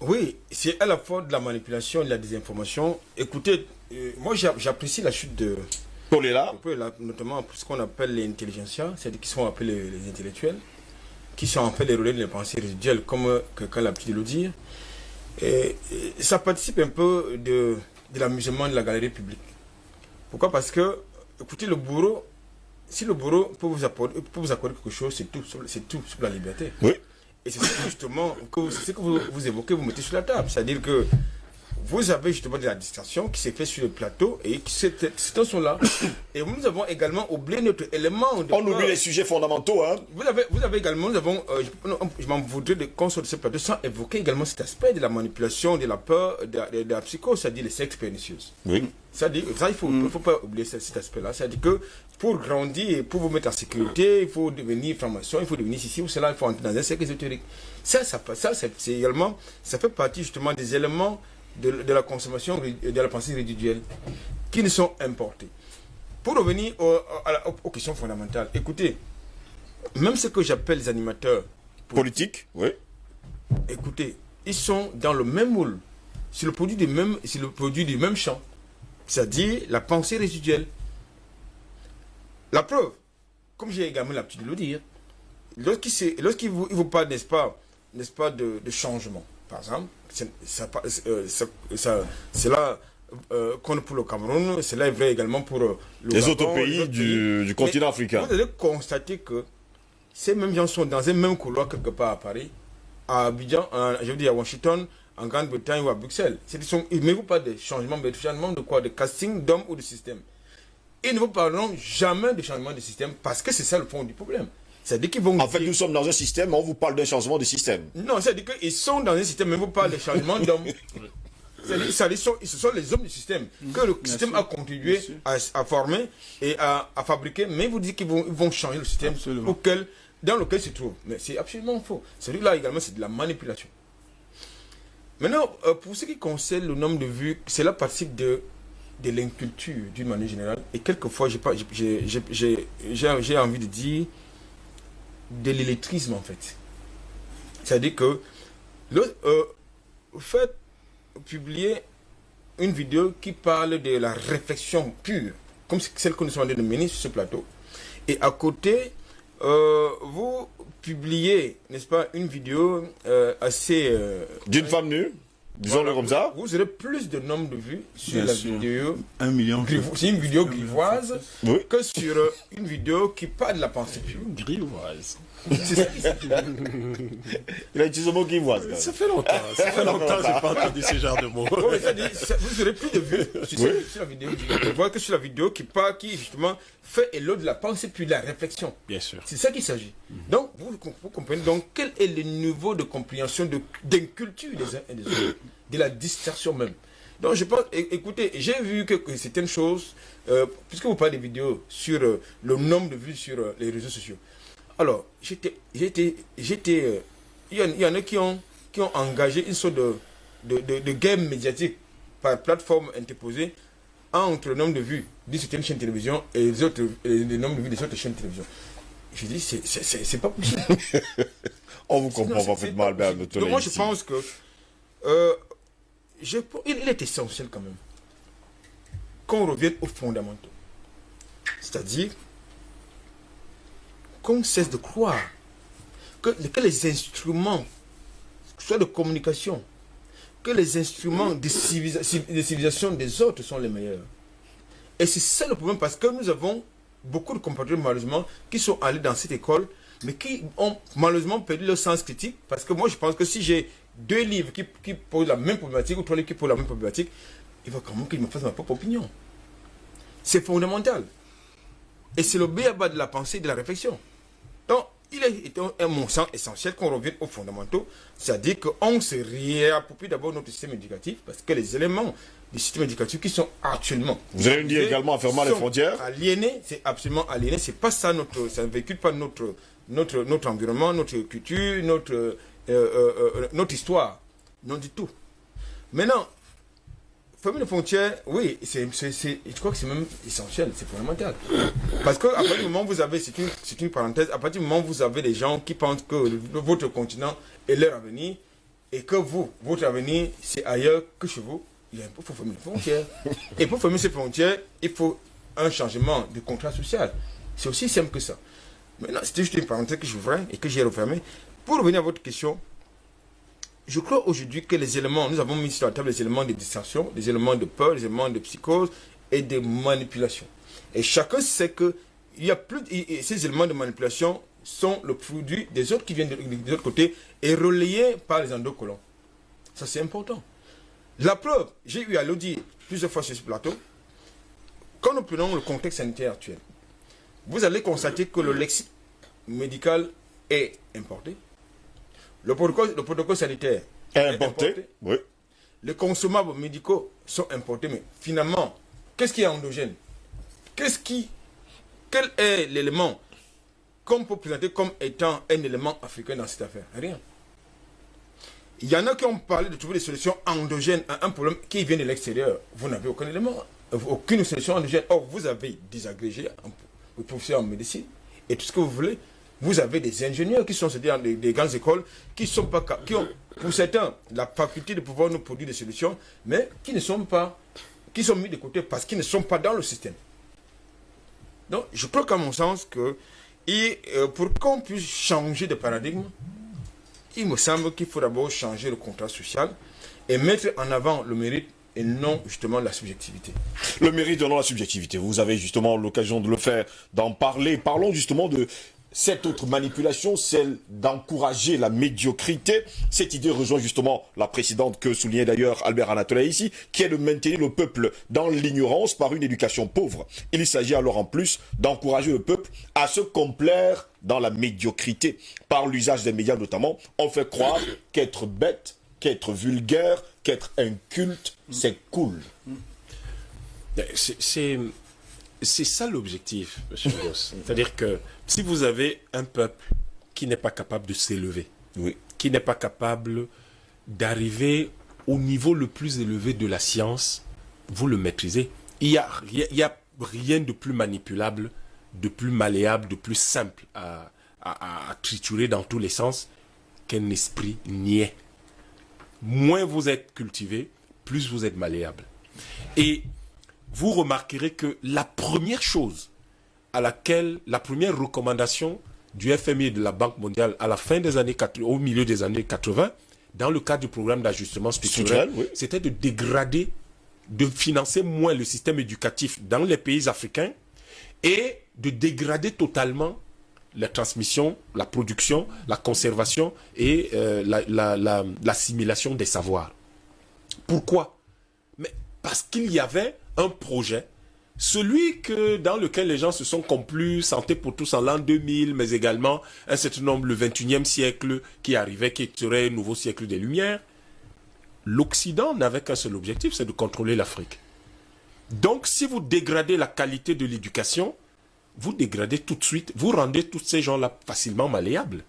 Oui, c'est à la fois de la manipulation et de la désinformation. Écoutez, moi j'apprécie la chute de... Kolela, notamment ce qu'on appelle les intelligentsia, c'est-à-dire qui sont appelés les intellectuels, qui sont en fait les relais de la pensée résiduelle, comme quelqu'un l'a pu le dire. Et ça participe un peu de l'amusement de la galerie publique. Pourquoi? Parce que, écoutez, le bourreau, si le bourreau peut vous accorder quelque chose, c'est tout sur la liberté. oui. Et c'est justement ce que vous évoquez, vous mettez sur la table. C'est-à-dire que vous avez justement de la distraction qui s'est faite sur le plateau et ces temps sont là. Et nous avons également oublié notre élément. On oublie les sujets fondamentaux. Hein. Vous avez également, je m'en voudrais de qu'on soit de ce plateau sans évoquer également cet aspect de la manipulation, de la peur, de la psychose, c'est-à-dire les sexes pernicieuses. Oui. C'est-à-dire, ça, il ne faut pas oublier cet aspect-là. C'est-à-dire que pour grandir et pour vous mettre en sécurité, il faut devenir franc-maçon, il faut devenir ceci ou cela, il faut entrer dans un cercle ésotérique. C'est également, ça fait partie justement des éléments de la consommation et de la pensée résiduelle qui ne sont importés. Pour revenir aux questions fondamentales, écoutez, même ce que j'appelle les animateurs Politique, oui. écoutez, ils sont dans le même moule, c'est le produit du même champ, c'est-à-dire la pensée résiduelle. La preuve, comme j'ai également l'habitude de le dire, lorsqu'il vous parle, n'est-ce pas, de changement, par exemple, c'est là qu'on pour le Cameroun, c'est là vrai également pour les autres pays du continent africain. Vous allez constater que ces mêmes gens sont dans un même couloir quelque part à Paris, à Abidjan, je veux dire à Washington, en Grande-Bretagne ou à Bruxelles. Ils ne vous pas de changement, mais de changement de quoi? De casting, d'hommes ou de système. Ils ne vous parleront jamais de changement de système parce que c'est ça le fond du problème. C'est-à-dire qu'ils vont... En fait, nous sommes dans un système, on vous parle d'un changement de système. Non, c'est-à-dire qu'ils sont dans un système, mais ils vous parlent de changement d'hommes. C'est-à-dire ce sont les hommes du système que le système a contribué à former et à fabriquer, mais vous dites qu'ils vont changer le système dans lequel ils se trouvent. Mais c'est absolument faux. Celui-là également, c'est de la manipulation. Maintenant, pour ce qui concerne le nombre de vues, cela participe de l'inculture d'une manière générale. Et quelquefois, j'ai envie de dire de l'électrisme en fait. C'est-à-dire que faites publier une vidéo qui parle de la réflexion pure, comme celle que nous sommes en train de mener sur ce plateau. Et à côté, vous publiez, n'est-ce pas, une vidéo assez... d'une femme nue, disons-le comme ça. Vous aurez plus de nombre de vues sur la vidéo. 1 million. C'est une vidéo grivoise oui. que sur une vidéo qui parle de la pensée pure. Grivoise. Il a utilisé le mot grivoise. Ça fait longtemps que j'ai pas entendu ce genre de mots. Oui, vous aurez plus de vues sur la vidéo grivoise que sur la vidéo qui justement fait éloge de la pensée puis de la réflexion. Bien sûr. C'est ça qu'il s'agit. Donc, vous comprenez donc quel est le niveau de compréhension d'inculture des uns et des autres, de la distorsion même. Donc, je pense, écoutez, j'ai vu que certaines choses, puisque vous parlez des vidéos sur le nombre de vues sur les réseaux sociaux. Alors, il y en a qui ont engagé une sorte de guerre médiatique par plateforme interposée entre le nombre de vues d'une certaine chaîne de télévision et le nombre de vues des autres chaînes de télévision. Je dis, c'est pas possible. On vous comprend parfaitement, Albert. Donc moi, je pense que il est essentiel quand même qu'on revienne aux fondamentaux. C'est-à-dire qu'on cesse de croire que les instruments, soit de communication, que les instruments de civilisation des autres sont les meilleurs. Et c'est ça le problème, parce que nous avons beaucoup de compatriotes, malheureusement, qui sont allés dans cette école, mais qui ont malheureusement perdu leur sens critique. Parce que moi, je pense que si j'ai 2 livres qui posent la même problématique, ou 3 livres qui posent la même problématique, il faut quand même qu'ils me fassent ma propre opinion. C'est fondamental. Et c'est le b.a.-ba de la pensée et de la réflexion. Donc, il est, à mon sens, essentiel qu'on revienne aux fondamentaux, c'est-à-dire qu'on se réapproprie d'abord notre système éducatif, parce que les éléments du système éducatif qui sont actuellement... Vous allez me dire également en fermant les frontières? Aliénés, c'est absolument aliéné, c'est pas ça, ça ne véhicule pas notre environnement, notre culture, notre histoire. Non du tout. Maintenant, fermer les frontières, oui, je crois que c'est même essentiel, c'est fondamental. Parce qu'à partir du moment où vous avez, c'est une parenthèse, à partir du moment où vous avez des gens qui pensent que votre continent est leur avenir, et que votre avenir, c'est ailleurs que chez vous, il faut fermer les frontières. Et pour fermer ces frontières, il faut un changement de contrat social. C'est aussi simple que ça. Maintenant, c'était juste une parenthèse que j'ouvrais et que j'ai refermée. Pour revenir à votre question, je crois aujourd'hui que les éléments, nous avons mis sur la table les éléments de distraction, les éléments de peur, les éléments de psychose et de manipulation. Et chacun sait que ces éléments de manipulation sont le produit des autres qui viennent de l'autre côté et relayés par les endocolons. Ça, c'est important. La preuve, j'ai eu à le dire plusieurs fois sur ce plateau, quand nous prenons le contexte sanitaire actuel, vous allez constater que le lexique médical est importé. Le protocole sanitaire est importé. Oui. Les consommables médicaux sont importés. Mais finalement, qu'est-ce qui est endogène? Quel est l'élément qu'on peut présenter comme étant un élément africain dans cette affaire? Rien. Il y en a qui ont parlé de trouver des solutions endogènes à un problème qui vient de l'extérieur. Vous n'avez aucun élément, aucune solution endogène. Or, vous avez des agrégés, des professeurs en médecine, et tout ce que vous voulez. Vous avez des ingénieurs qui sont c'est-à-dire des grandes écoles, qui ont, pour certains, la faculté de pouvoir nous produire des solutions, mais qui sont mis de côté parce qu'ils ne sont pas dans le système. Donc, je crois qu'à mon sens, pour qu'on puisse changer de paradigme, il me semble qu'il faut d'abord changer le contrat social et mettre en avant le mérite et non justement la subjectivité. Le mérite et non la subjectivité. Vous avez justement l'occasion de le faire, d'en parler. Parlons justement de cette autre manipulation, celle d'encourager la médiocrité. Cette idée rejoint justement la précédente que soulignait d'ailleurs Albert Anatola ici, qui est de maintenir le peuple dans l'ignorance par une éducation pauvre. Il s'agit alors en plus d'encourager le peuple à se complaire dans la médiocrité. Par l'usage des médias notamment, on fait croire qu'être bête, qu'être vulgaire, qu'être inculte, c'est cool. C'est ça l'objectif, M. Goss. C'est-à-dire que si vous avez un peuple qui n'est pas capable de s'élever, oui, qui n'est pas capable d'arriver au niveau le plus élevé de la science, vous le maîtrisez. Il y a rien de plus manipulable, de plus malléable, de plus simple à triturer dans tous les sens qu'un esprit niais. Moins vous êtes cultivé, plus vous êtes malléable. Et vous remarquerez que la première chose la première recommandation du FMI et de la Banque mondiale à la fin des années 80, au milieu des années 80, dans le cadre du programme d'ajustement structurel, oui, c'était de dégrader, de financer moins le système éducatif dans les pays africains et de dégrader totalement la transmission, la production, la conservation et l'assimilation des savoirs. Pourquoi? Mais parce qu'il y avait un projet, celui dans lequel les gens se sont complus, santé pour tous en l'an 2000, mais également un certain nombre, le 21e siècle qui arrivait, qui serait un nouveau siècle des Lumières. L'Occident n'avait qu'un seul objectif, c'est de contrôler l'Afrique. Donc, si vous dégradez la qualité de l'éducation, vous dégradez tout de suite, vous rendez tous ces gens-là facilement malléables.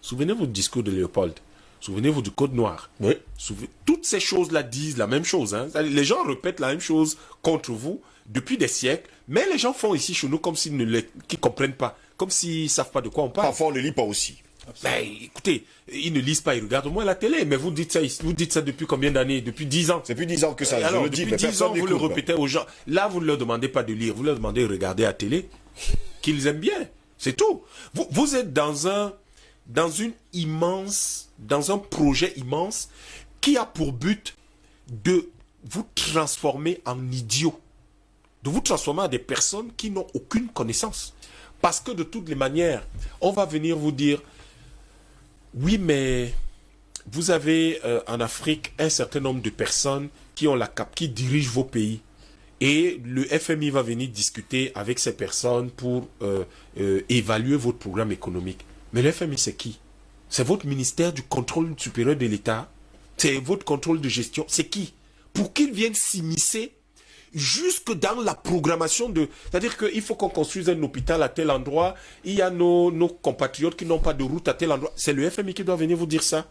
Souvenez-vous du discours de Léopold. Souvenez-vous du Code noir. Oui. Toutes ces choses-là disent la même chose. Hein. Les gens répètent la même chose contre vous depuis des siècles, mais les gens font ici chez nous comme s'ils ne comprennent pas, comme s'ils ne savent pas de quoi on parle. Parfois, on ne lit pas aussi. Ben, écoutez, ils ne lisent pas, ils regardent au moins la télé. Mais vous dites ça depuis combien d'années? Depuis 10 ans. C'est plus 10 ans que ça, Alors, je le dis, depuis mais 10 ans, personne vous le n'écoute. répétez aux gens. Là, vous ne leur demandez pas de lire, vous leur demandez de regarder la télé, qu'ils aiment bien. C'est tout. Vous êtes dans un projet immense qui a pour but de vous transformer en idiots, de vous transformer en des personnes qui n'ont aucune connaissance. Parce que de toutes les manières, on va venir vous dire, oui, mais vous avez en Afrique un certain nombre de personnes qui dirigent vos pays. Et le FMI va venir discuter avec ces personnes pour évaluer votre programme économique. Mais le FMI, c'est qui? C'est votre ministère du contrôle supérieur de l'État? C'est votre contrôle de gestion? C'est qui? Pour qu'ils viennent s'immiscer jusque dans la programmation de... C'est-à-dire qu'il faut qu'on construise un hôpital à tel endroit, il y a nos compatriotes qui n'ont pas de route à tel endroit. C'est le FMI qui doit venir vous dire ça.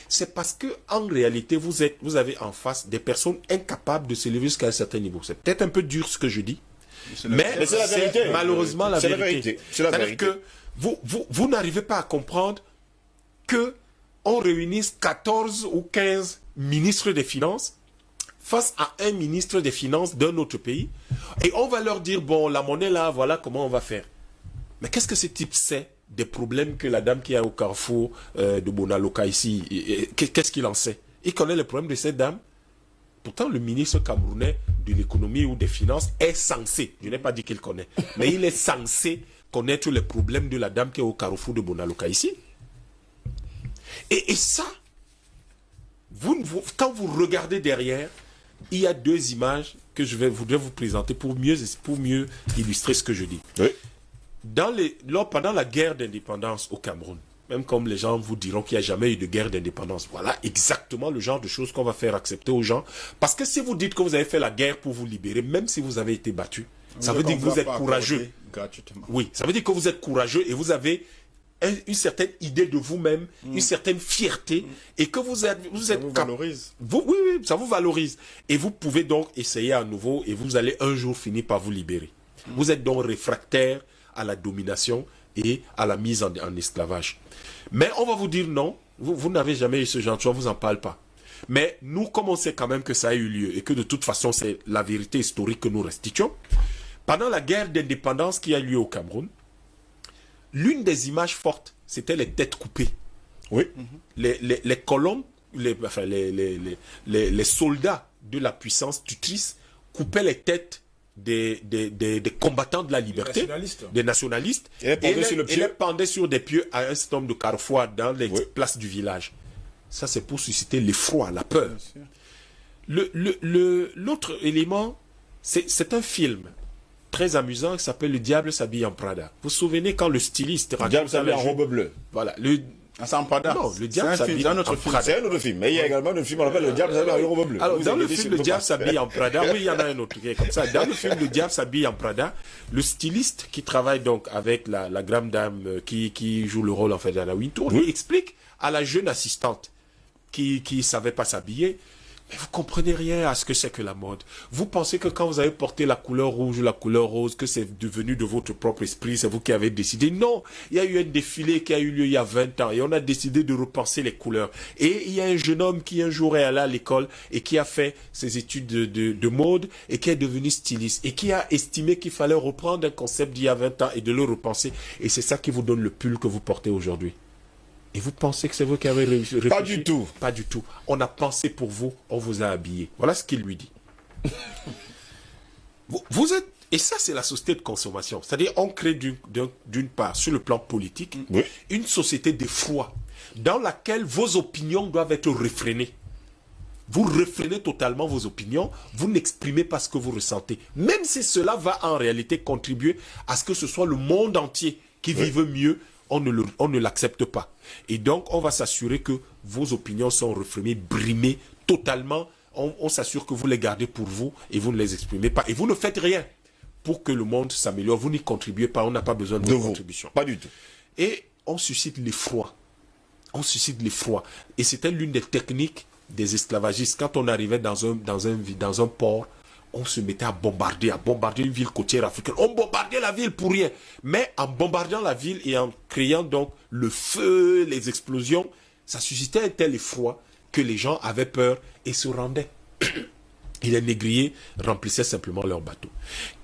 C'est parce que en réalité, vous avez en face des personnes incapables de s'élever jusqu'à un certain niveau. C'est peut-être un peu dur ce que je dis, mais c'est la vérité. Malheureusement la C'est la vérité. vérité. C'est la C'est-à-dire vérité. que vous n'arrivez pas à comprendre que on réunisse 14 ou 15 ministres des Finances face à un ministre des Finances d'un autre pays, et on va leur dire, bon, la monnaie là, voilà comment on va faire. Mais qu'est-ce que ce type sait des problèmes que la dame qui est au carrefour de Bonaloka ici, qu'est-ce qu'il en sait? Il connaît les problèmes de cette dame. Pourtant, le ministre camerounais de l'économie ou des finances est censé, je n'ai pas dit qu'il connaît, mais il est censé connaître les problèmes de la dame qui est au carrefour de Bonaloka ici. Et ça, quand vous regardez derrière, il y a deux images que voudrais vous présenter pour mieux illustrer ce que je dis. Oui. Pendant la guerre d'indépendance au Cameroun, même comme les gens vous diront qu'il n'y a jamais eu de guerre d'indépendance, voilà exactement le genre de choses qu'on va faire accepter aux gens. Parce que si vous dites que vous avez fait la guerre pour vous libérer, même si vous avez été battu, ça veut dire que vous êtes courageux. Gratuitement. Oui, ça veut dire que vous êtes courageux et vous avez une certaine idée de vous-même, une certaine fierté, et que vous êtes Ça vous valorise. oui, ça vous valorise. Et vous pouvez donc essayer à nouveau et vous allez un jour finir par vous libérer. Vous êtes donc réfractaire à la domination et à la mise en esclavage. Mais on va vous dire non, vous n'avez jamais eu ce genre de choses, on ne vous en parle pas. Mais nous, comme on sait quand même que ça a eu lieu et que de toute façon c'est la vérité historique que nous restituons, pendant la guerre d'indépendance qui a eu lieu au Cameroun, l'une des images fortes, c'était les têtes coupées. Oui. Les colons, les soldats de la puissance tutrice coupaient les têtes des combattants de la liberté, des nationalistes, Et les pendaient sur des pieux à un certain nombre de carrefours dans les places du village. Ça, c'est pour susciter l'effroi, la peur. L'autre élément, c'est un film très amusant qui s'appelle Le Diable s'habille en Prada. Vous vous souvenez quand le styliste... Le diable s'habille en robe bleue. Voilà. C'est en Prada. Non, Le Diable s'habille c'est un autre en film. Prada. C'est un autre film. Mais il y a également un film qu'on appelle Le diable s'habille en robe bleue. Alors, Vous dans avez le dit, film c'est Le Diable pas. s'habille en Prada, oui, il y en a un autre qui est comme ça. Dans le film Le Diable s'habille en Prada, le styliste qui travaille donc avec la grande dame qui joue le rôle en fait d'Anna Wintour, lui explique à la jeune assistante qui savait pas s'habiller, mais vous comprenez rien à ce que c'est que la mode. Vous pensez que quand vous avez porté la couleur rouge ou la couleur rose, que c'est devenu de votre propre esprit, c'est vous qui avez décidé. Non, il y a eu un défilé qui a eu lieu il y a 20 ans et on a décidé de repenser les couleurs. Et il y a un jeune homme qui un jour est allé à l'école et qui a fait ses études de mode et qui est devenu styliste et qui a estimé qu'il fallait reprendre un concept d'il y a 20 ans et de le repenser. Et c'est ça qui vous donne le pull que vous portez aujourd'hui. Et vous pensez que c'est vous qui avez réfléchi? Pas du tout. Pas du tout. On a pensé pour vous, on vous a habillé. Voilà ce qu'il lui dit. vous êtes... Et ça, c'est la société de consommation. C'est-à-dire, on crée d'une part, sur le plan politique, une société d'effroi dans laquelle vos opinions doivent être réfrénées. Vous réfrénez totalement vos opinions, vous n'exprimez pas ce que vous ressentez. Même si cela va en réalité contribuer à ce que ce soit le monde entier qui vive mieux, on ne l'accepte pas. Et donc, on va s'assurer que vos opinions sont réfrénées, brimées totalement. On s'assure que vous les gardez pour vous et vous ne les exprimez pas. Et vous ne faites rien pour que le monde s'améliore. Vous n'y contribuez pas. On n'a pas besoin de vos contributions. Pas du tout. Et on suscite l'effroi. On suscite l'effroi. Et c'était l'une des techniques des esclavagistes. Quand on arrivait dans un port, on se mettait à bombarder une ville côtière africaine. On bombardait la ville pour rien. Mais en bombardant la ville et en créant donc le feu, les explosions, ça suscitait un tel effroi que les gens avaient peur et se rendaient. Et les négriers remplissaient simplement leurs bateaux.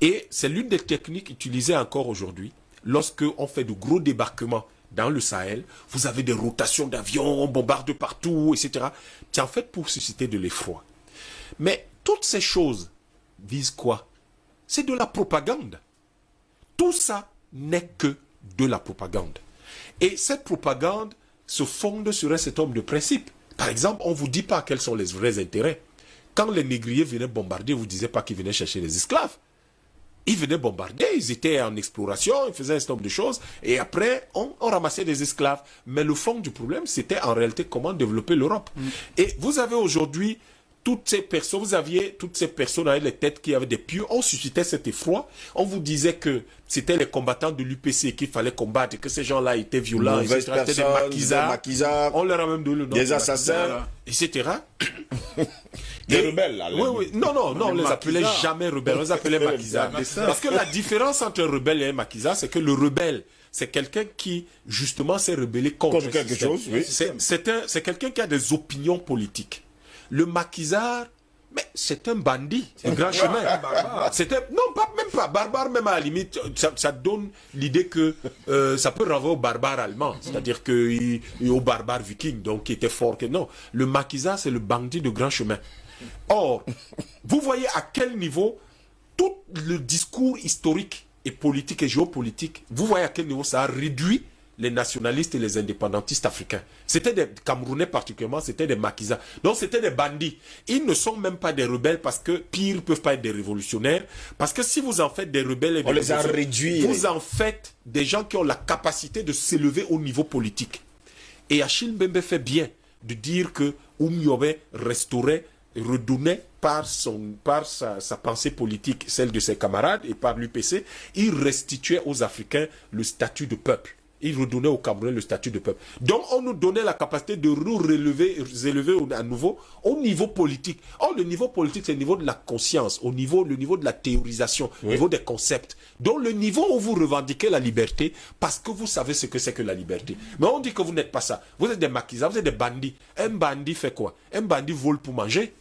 Et c'est l'une des techniques utilisées encore aujourd'hui. Lorsque on fait de gros débarquements dans le Sahel, vous avez des rotations d'avions, on bombarde partout, etc. C'est en fait pour susciter de l'effroi. Mais toutes ces choses visent quoi? C'est de la propagande. Tout ça n'est que de la propagande. Et cette propagande se fonde sur un certain nombre de principes. Par exemple, on ne vous dit pas quels sont les vrais intérêts. Quand les négriers venaient bombarder, vous ne disiez pas qu'ils venaient chercher les esclaves. Ils venaient bombarder, ils étaient en exploration, ils faisaient un certain nombre de choses, et après, on ramassait des esclaves. Mais le fond du problème, c'était en réalité comment développer l'Europe. Et vous avez aujourd'hui toutes ces personnes avec les têtes qui avaient des pieux, on suscitait cet effroi. On vous disait que c'était les combattants de l'UPC qu'il fallait combattre, que ces gens-là étaient violents, etc. C'était des maquisards. On leur a même donné le nom des assassins, etc. Des rebelles, là. Oui. Non, on les appelait jamais rebelles, on les appelait maquisards. Parce que la différence entre un rebelle et un maquisard, c'est que le rebelle, c'est quelqu'un qui, justement, s'est rebellé contre quelque chose, oui. C'est quelqu'un qui a des opinions politiques. Le maquisard, mais c'est un bandit, un grand chemin. Même pas barbare, même à la limite, ça donne l'idée que ça peut renvoyer au barbare allemand, c'est-à-dire au barbare viking, donc qui était fort. Non, le maquisard, c'est le bandit de grand chemin. Or, vous voyez à quel niveau tout le discours historique et politique et géopolitique, vous voyez à quel niveau ça a réduit les nationalistes et les indépendantistes africains. C'était des Camerounais particulièrement, c'était des maquisards. Donc c'était des bandits. Ils ne sont même pas des rebelles parce que pire, ils ne peuvent pas être des révolutionnaires. Parce que si vous en faites des rebelles et des les a réduits. Vous en faites des gens qui ont la capacité de s'élever au niveau politique. Et Achille Mbembe fait bien de dire que Oumyobé restaurait, redonnait par sa pensée politique, celle de ses camarades, et par l'UPC, il restituait aux Africains le statut de peuple. Il redonnait aux Camerounais le statut de peuple. Donc, on nous donnait la capacité de nous élever à nouveau au niveau politique. Or, le niveau politique, c'est le niveau de la conscience, le niveau de la théorisation, au niveau des concepts. Donc, le niveau où vous revendiquez la liberté, parce que vous savez ce que c'est que la liberté. Mais on dit que vous n'êtes pas ça. Vous êtes des maquisards, vous êtes des bandits. Un bandit fait quoi? Un bandit vole pour manger.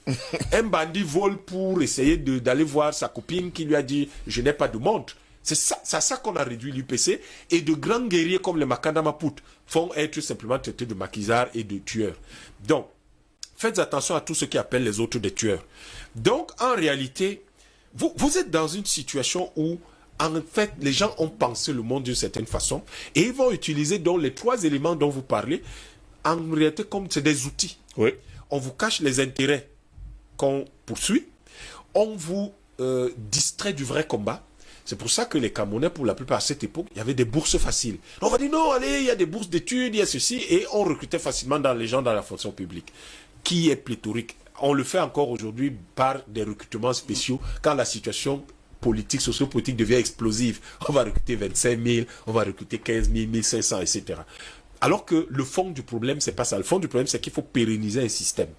Un bandit vole pour essayer d'aller voir sa copine qui lui a dit « Je n'ai pas de montre ». C'est ça qu'on a réduit l'UPC, et de grands guerriers comme les Makanda Maput font être simplement traités de maquisards et de tueurs. Donc, faites attention à tout ce qui appelle les autres des tueurs. Donc, en réalité, vous êtes dans une situation où, en fait, les gens ont pensé le monde d'une certaine façon, et ils vont utiliser donc les trois éléments dont vous parlez, en réalité, comme c'est des outils. Oui. On vous cache les intérêts qu'on poursuit, on vous distrait du vrai combat. C'est pour ça que les Camerounais, pour la plupart à cette époque, il y avait des bourses faciles. On va dire non, allez, il y a des bourses d'études, il y a ceci, et on recrutait facilement les gens dans la fonction publique, qui est pléthorique. On le fait encore aujourd'hui par des recrutements spéciaux quand la situation politique, sociopolitique devient explosive. On va recruter 25 000, on va recruter 15 000, 1500, etc. Alors que le fond du problème, c'est pas ça. Le fond du problème, c'est qu'il faut pérenniser un système.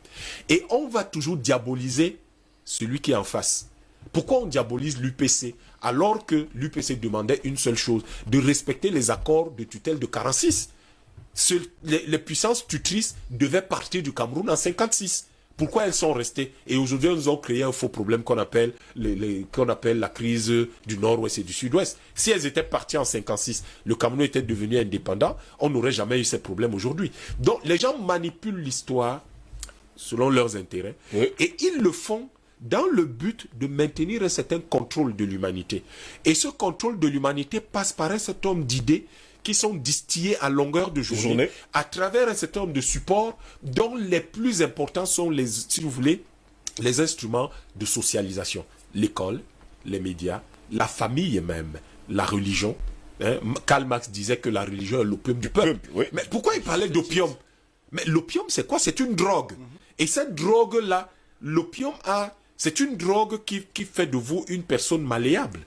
Et on va toujours diaboliser celui qui est en face. Pourquoi on diabolise l'UPC alors que l'UPC demandait une seule chose, de respecter les accords de tutelle de 46? Les puissances tutrices devaient partir du Cameroun en 56. Pourquoi elles sont restées? Et aujourd'hui, elles ont créé un faux problème qu'on appelle la crise du Nord-Ouest et du Sud-Ouest. Si elles étaient parties en 56, le Cameroun était devenu indépendant, on n'aurait jamais eu ces problèmes aujourd'hui. Donc, les gens manipulent l'histoire selon leurs intérêts, oui, et ils le font dans le but de maintenir un certain contrôle de l'humanité. Et ce contrôle de l'humanité passe par un certain nombre d'idées qui sont distillées à longueur de journée à travers un certain nombre de supports dont les plus importants sont, si vous voulez, les instruments de socialisation. L'école, les médias, la famille même, la religion. Karl Marx disait que la religion est l'opium du peuple. Oui. Mais pourquoi il parlait d'opium? Mais l'opium, c'est quoi? C'est une drogue. Et cette drogue-là, l'opium c'est une drogue qui fait de vous une personne malléable.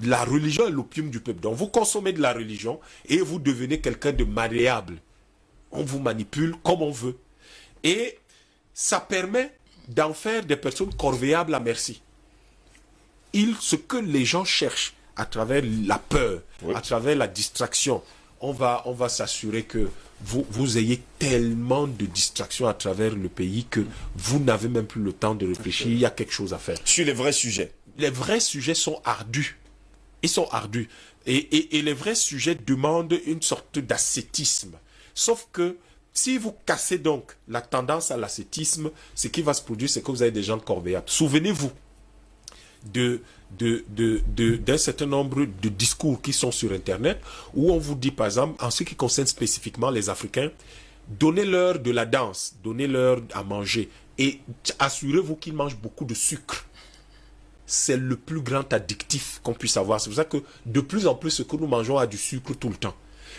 La religion est l'opium du peuple. Donc vous consommez de la religion et vous devenez quelqu'un de malléable. On vous manipule comme on veut. Et ça permet d'en faire des personnes corvéables à merci. ce que les gens cherchent à travers la peur, Oui. à travers la distraction, on va s'assurer que vous ayez tellement de distractions à travers le pays que vous n'avez même plus le temps de réfléchir, il y a quelque chose à faire. Sur les vrais sujets. Les vrais sujets sont ardus. Ils sont ardus. Et les vrais sujets demandent une sorte d'ascétisme. Sauf que si vous cassez donc la tendance à l'ascétisme, ce qui va se produire, c'est que vous avez des gens corvéables. Souvenez-vous d'un certain nombre de discours qui sont sur Internet, où on vous dit, par exemple, en ce qui concerne spécifiquement les Africains, donnez-leur de la danse, donnez-leur à manger, et assurez-vous qu'ils mangent beaucoup de sucre. C'est le plus grand addictif qu'on puisse avoir. C'est pour ça que de plus en plus, ce que nous mangeons a du sucre tout le temps.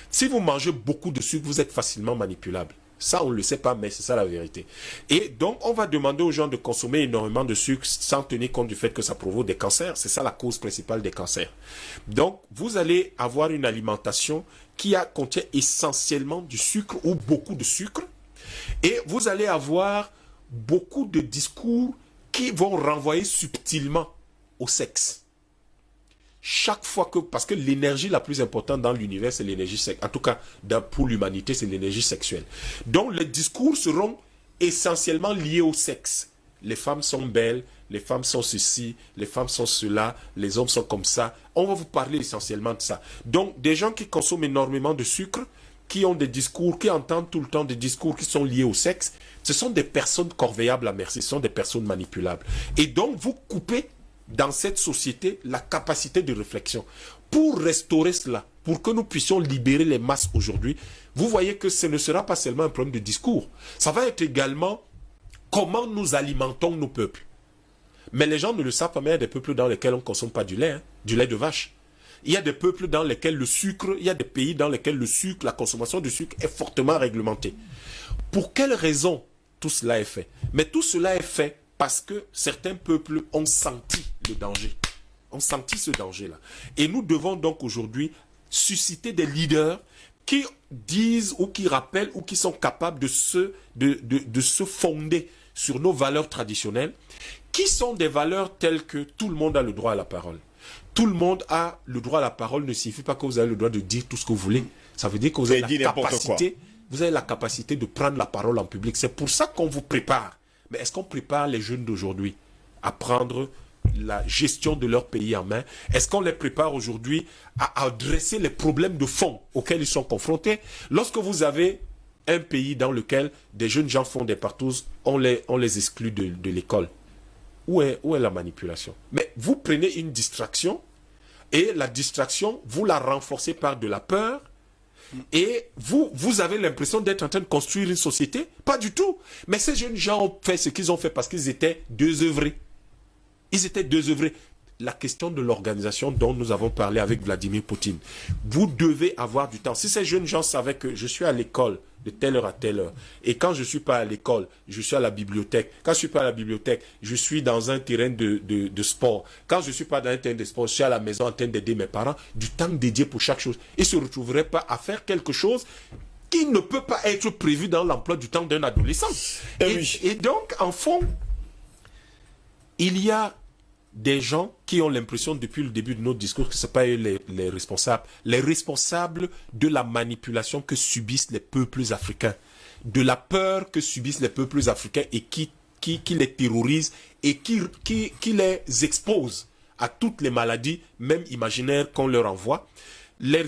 Si vous mangez beaucoup de sucre, vous êtes facilement manipulable. Ça, on ne le sait pas, mais c'est ça la vérité. Et donc, on va demander aux gens de consommer énormément de sucre sans tenir compte du fait que ça provoque des cancers. C'est ça la cause principale des cancers. Donc, vous allez avoir une alimentation qui contient essentiellement du sucre ou beaucoup de sucre. Et vous allez avoir beaucoup de discours qui vont renvoyer subtilement au sexe. Chaque fois que, parce que l'énergie la plus importante dans l'univers, c'est l'énergie sexuelle. En tout cas, pour l'humanité, c'est l'énergie sexuelle. Donc, les discours seront essentiellement liés au sexe. Les femmes sont belles, les femmes sont ceci, les femmes sont cela, les hommes sont comme ça. On va vous parler essentiellement de ça. Donc, des gens qui consomment énormément de sucre, qui ont des discours, qui entendent tout le temps des discours qui sont liés au sexe, ce sont des personnes corvéables à merci, ce sont des personnes manipulables. Et donc, vous coupez dans cette société la capacité de réflexion. Pour restaurer cela, pour que nous puissions libérer les masses aujourd'hui, vous voyez que ce ne sera pas seulement un problème de discours. Ça va être également comment nous alimentons nos peuples. Mais les gens ne le savent pas, mais il y a des peuples dans lesquels on ne consomme pas du lait de vache. Il y a des peuples dans lesquels le sucre, il y a des pays dans lesquels le sucre, la consommation de sucre est fortement réglementée. Pour quelles raisons tout cela est fait? Mais tout cela est fait parce que certains peuples ont senti le danger. Ont senti ce danger-là. Et nous devons donc aujourd'hui susciter des leaders qui disent ou qui rappellent ou qui sont capables de se fonder sur nos valeurs traditionnelles, qui sont des valeurs telles que tout le monde a le droit à la parole. Tout le monde a le droit à la parole ne signifie pas que vous avez le droit de dire tout ce que vous voulez. Ça veut dire que vous avez la capacité de prendre la parole en public. C'est pour ça qu'on vous prépare. Mais est-ce qu'on prépare les jeunes d'aujourd'hui à prendre la gestion de leur pays en main? Est-ce qu'on les prépare aujourd'hui à adresser les problèmes de fond auxquels ils sont confrontés? Lorsque vous avez un pays dans lequel des jeunes gens font des partous, on les exclut de l'école. Où est la manipulation? Mais vous prenez une distraction et la distraction, vous la renforcez par de la peur. Et vous avez l'impression d'être en train de construire une société? Pas du tout. Mais ces jeunes gens ont fait ce qu'ils ont fait parce qu'ils étaient désœuvrés. Ils étaient désœuvrés. La question de l'organisation dont nous avons parlé avec Vladimir Poutine. Vous devez avoir du temps. Si ces jeunes gens savaient que je suis à l'école de telle heure à telle heure, et quand je ne suis pas à l'école, je suis à la bibliothèque. Quand je ne suis pas à la bibliothèque, je suis dans un terrain de sport. Quand je ne suis pas dans un terrain de sport, je suis à la maison en train d'aider mes parents. Du temps dédié pour chaque chose. Ils ne se retrouveraient pas à faire quelque chose qui ne peut pas être prévu dans l'emploi du temps d'un adolescent. Et donc, en fond, il y a des gens qui ont l'impression depuis le début de notre discours que ce n'est pas eux les responsables. Les responsables de la manipulation que subissent les peuples africains, de la peur que subissent les peuples africains et qui les terrorisent et qui les expose à toutes les maladies, même imaginaires, qu'on leur envoie. Les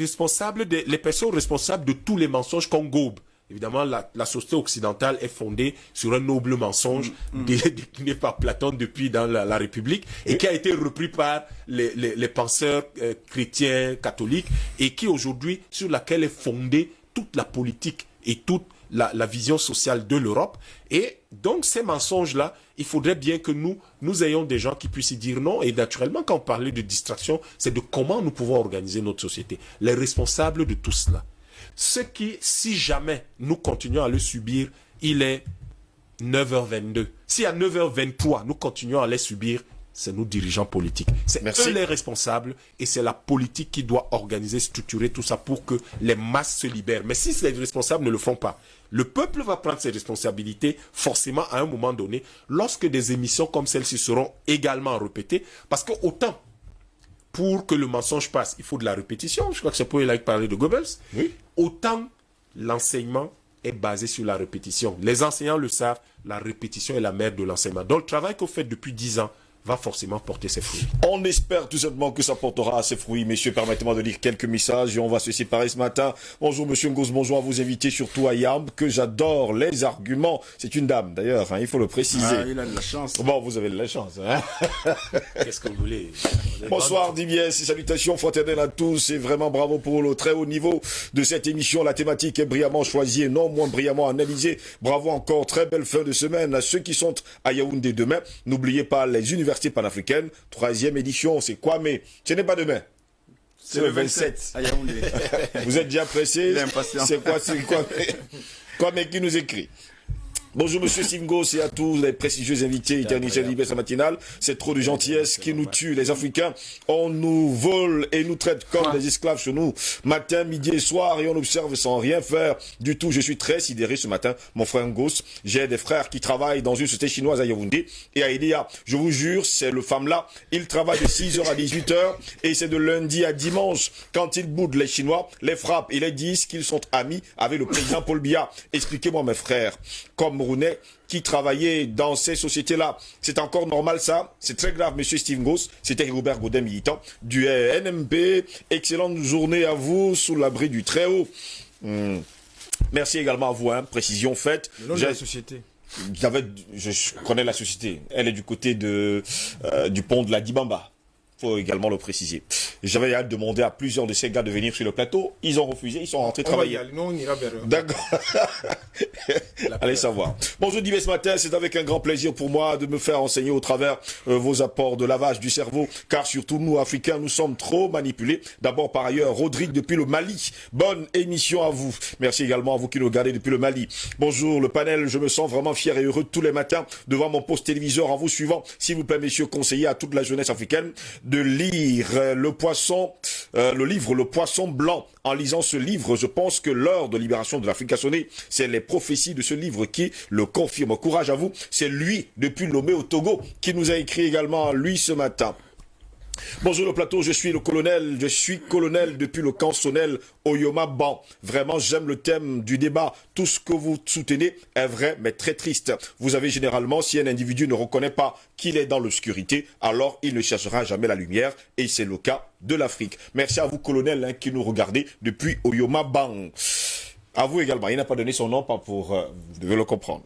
personnes responsables de tous les mensonges qu'on gobe. Évidemment, la société occidentale est fondée sur un noble mensonge décliné par Platon depuis dans la République et qui a été repris par les penseurs chrétiens, catholiques et qui aujourd'hui, sur laquelle est fondée toute la politique et toute la vision sociale de l'Europe. Et donc, ces mensonges-là, il faudrait bien que nous ayons des gens qui puissent y dire non. Et naturellement, quand on parlait de distraction, c'est de comment nous pouvons organiser notre société. Les responsables de tout cela. Ce qui, si jamais nous continuons à le subir, il est 9h22. Si à 9h23, nous continuons à les subir, c'est nos dirigeants politiques. C'est Merci. eux les responsables et c'est la politique qui doit organiser, structurer tout ça pour que les masses se libèrent. Mais si les responsables ne le font pas, le peuple va prendre ses responsabilités forcément à un moment donné lorsque des émissions comme celle-ci seront également répétées. Parce que autant pour que le mensonge passe, il faut de la répétition. Je crois que c'est pour il parler de Goebbels. Oui. Autant l'enseignement est basé sur la répétition. Les enseignants le savent, la répétition est la mère de l'enseignement. Donc le travail que vous faites depuis 10 ans va forcément porter ses fruits. On espère tout simplement que ça portera ses fruits. Messieurs, permettez-moi de lire quelques messages et on va se séparer ce matin. Bonjour Monsieur Ngos, bonjour à vos invités, surtout à Yamb, que j'adore les arguments. C'est une dame d'ailleurs, hein, il faut le préciser. Ah, il a de la chance. Bon, vous avez de la chance. Hein. Qu'est-ce que vous voulez? Bonsoir DBS et salutations fraternelles à tous et vraiment bravo pour le très haut niveau de cette émission. La thématique est brillamment choisie et non moins brillamment analysée. Bravo encore, très belle fin de semaine à ceux qui sont à Yaoundé demain. N'oubliez pas les universités panafricaines, 3e édition, c'est quoi mais ce n'est pas demain. C'est le 27. à Yaoundé. Vous êtes déjà pressé? Il est impatient. C'est quoi mais qui nous écrit? Bonjour Monsieur Singos et à tous les prestigieux invités éternisés de la matinale. C'est trop de gentillesse qui nous tue. Les Africains, on nous vole et nous traite comme des esclaves chez nous. Matin, midi et soir et on observe sans rien faire du tout. Je suis très sidéré ce matin, mon frère Ngos. J'ai des frères qui travaillent dans une société chinoise à Yaoundé et à Idéa. Je vous jure, c'est le femme-là. Il travaille de 6h à 18h et c'est de lundi à dimanche. Quand ils boudent les Chinois, les frappent et les disent qu'ils sont amis avec le président Paul Biya. Expliquez-moi mes frères, comme qui travaillait dans ces sociétés-là. C'est encore normal ça? C'est très grave, monsieur Steve Goss. C'était Robert Godin, militant du NMP. Excellente journée à vous, sous l'abri du Très-Haut. Merci également à vous, hein. Précision faite. Le nom de la société. Je connais la société. Elle est du côté du pont de la Dibamba. Faut également le préciser. J'avais demandé à plusieurs de ces gars de venir sur le plateau. Ils ont refusé, ils sont rentrés travailler. Non, on ira vers eux. D'accord. Allez savoir. Bonjour Didier ce matin, c'est avec un grand plaisir pour moi de me faire enseigner au travers vos apports de lavage du cerveau, car surtout nous Africains, nous sommes trop manipulés. D'abord par ailleurs, Rodrigue depuis le Mali. Bonne émission à vous. Merci également à vous qui nous regardez depuis le Mali. Bonjour le panel, je me sens vraiment fier et heureux tous les matins devant mon poste téléviseur en vous suivant. S'il vous plaît messieurs, conseillez à toute la jeunesse africaine de lire le livre Le Poisson Blanc. En lisant ce livre, je pense que l'heure de libération de l'Afrique a sonné. C'est les prophéties de ce livre qui le confirment. Courage à vous. C'est lui, depuis Lomé au Togo, qui nous a écrit également, lui, ce matin. Bonjour le plateau, je suis colonel depuis le camp Sonel Oyoma Ban. Vraiment, j'aime le thème du débat. Tout ce que vous soutenez est vrai, mais très triste. Vous avez généralement, si un individu ne reconnaît pas qu'il est dans l'obscurité, alors il ne cherchera jamais la lumière, et c'est le cas de l'Afrique. Merci à vous, colonel, hein, qui nous regardez depuis Oyoma Ban. À vous également, il n'a pas donné son nom, pas pour... vous devez le comprendre.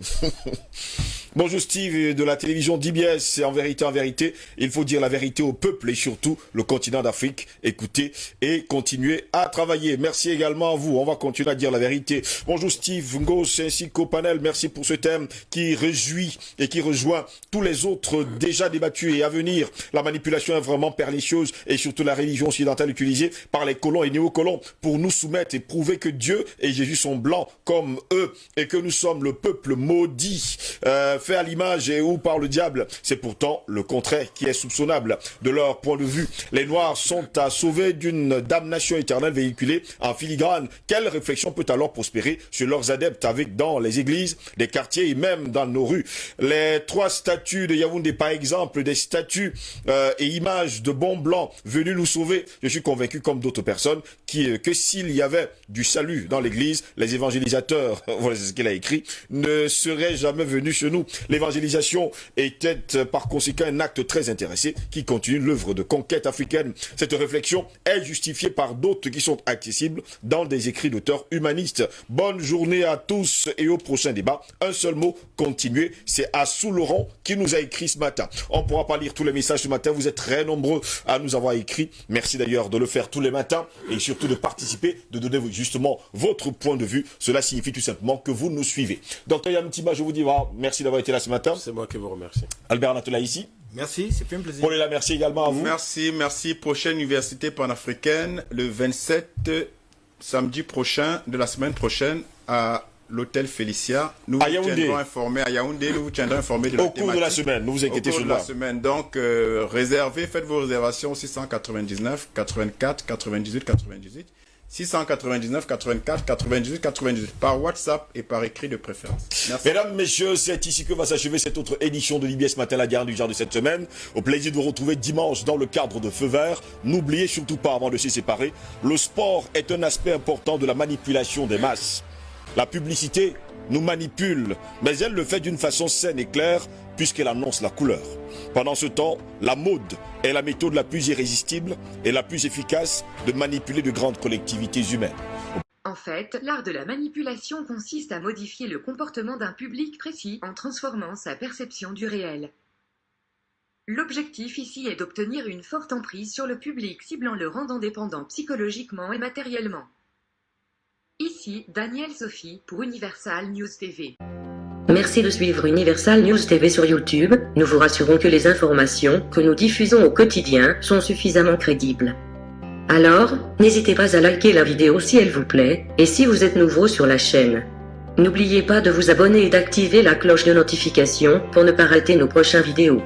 Bonjour Steve de la télévision DBS. En vérité, il faut dire la vérité au peuple et surtout le continent d'Afrique. Écoutez et continuez à travailler. Merci également à vous. On va continuer à dire la vérité. Bonjour Steve Ngos ainsi qu'au panel. Merci pour ce thème qui réjouit et qui rejoint tous les autres déjà débattus et à venir. La manipulation est vraiment pernicieuse et surtout la religion occidentale utilisée par les colons et néocolons pour nous soumettre et prouver que Dieu et Jésus sont blancs comme eux et que nous sommes le peuple maudit. Fait à l'image et ou par le diable, c'est pourtant le contraire qui est soupçonnable. De leur point de vue, les Noirs sont à sauver d'une damnation éternelle véhiculée en filigrane. Quelle réflexion peut alors prospérer sur leurs adeptes avec dans les églises, les quartiers et même dans nos rues? Les 3 statues de Yaoundé, par exemple, des statues et images de bons blancs venus nous sauver. Je suis convaincu, comme d'autres personnes, que s'il y avait du salut dans l'église, les évangélisateurs, voilà ce qu'il a écrit, ne seraient jamais venus chez nous. L'évangélisation était par conséquent un acte très intéressé qui continue l'œuvre de conquête africaine. Cette réflexion est justifiée par d'autres qui sont accessibles dans des écrits d'auteurs humanistes. Bonne journée à tous et au prochain débat. Un seul mot, continuez. C'est Assou Laurent qui nous a écrit ce matin. On ne pourra pas lire tous les messages ce matin. Vous êtes très nombreux à nous avoir écrit. Merci d'ailleurs de le faire tous les matins et surtout de participer, de donner justement votre point de vue. Cela signifie tout simplement que vous nous suivez. Docteur Yamtiba, je vous dis merci d'avoir été là ce matin. C'est moi qui vous remercie. Albert Natola ici. Merci, c'est un plaisir. Paul est là, merci également à vous. Merci. Prochaine université panafricaine, le 27 samedi prochain de la semaine prochaine à l'hôtel Félicia. Nous À vous Yaoundé. tiendrons informés à Yaoundé, nous vous tiendrons informés de la Au cours de la thématique. semaine, ne vous inquiétez Au cours sur de la ça. semaine. Donc, réservez, faites vos réservations au 699 84 98 98. 699 84 98 98 par WhatsApp et par écrit de préférence. Merci. Mesdames, messieurs, c'est ici que va s'achever cette autre édition de l'IBS Matin, la dernière du genre de cette semaine. Au plaisir de vous retrouver dimanche dans le cadre de Feu Vert. N'oubliez surtout pas, avant de se séparer, le sport est un aspect important de la manipulation des masses. La publicité nous manipule, mais elle le fait d'une façon saine et claire, puisqu'elle annonce la couleur. Pendant ce temps, la mode est la méthode la plus irrésistible et la plus efficace de manipuler de grandes collectivités humaines. En fait, l'art de la manipulation consiste à modifier le comportement d'un public précis en transformant sa perception du réel. L'objectif ici est d'obtenir une forte emprise sur le public, ciblant le rendant dépendant psychologiquement et matériellement. Ici, Daniel Sophie pour Universal News TV. Merci de suivre Universal News TV sur YouTube. Nous vous rassurons que les informations que nous diffusons au quotidien sont suffisamment crédibles. Alors, n'hésitez pas à liker la vidéo si elle vous plaît, et si vous êtes nouveau sur la chaîne. N'oubliez pas de vous abonner et d'activer la cloche de notification pour ne pas rater nos prochaines vidéos.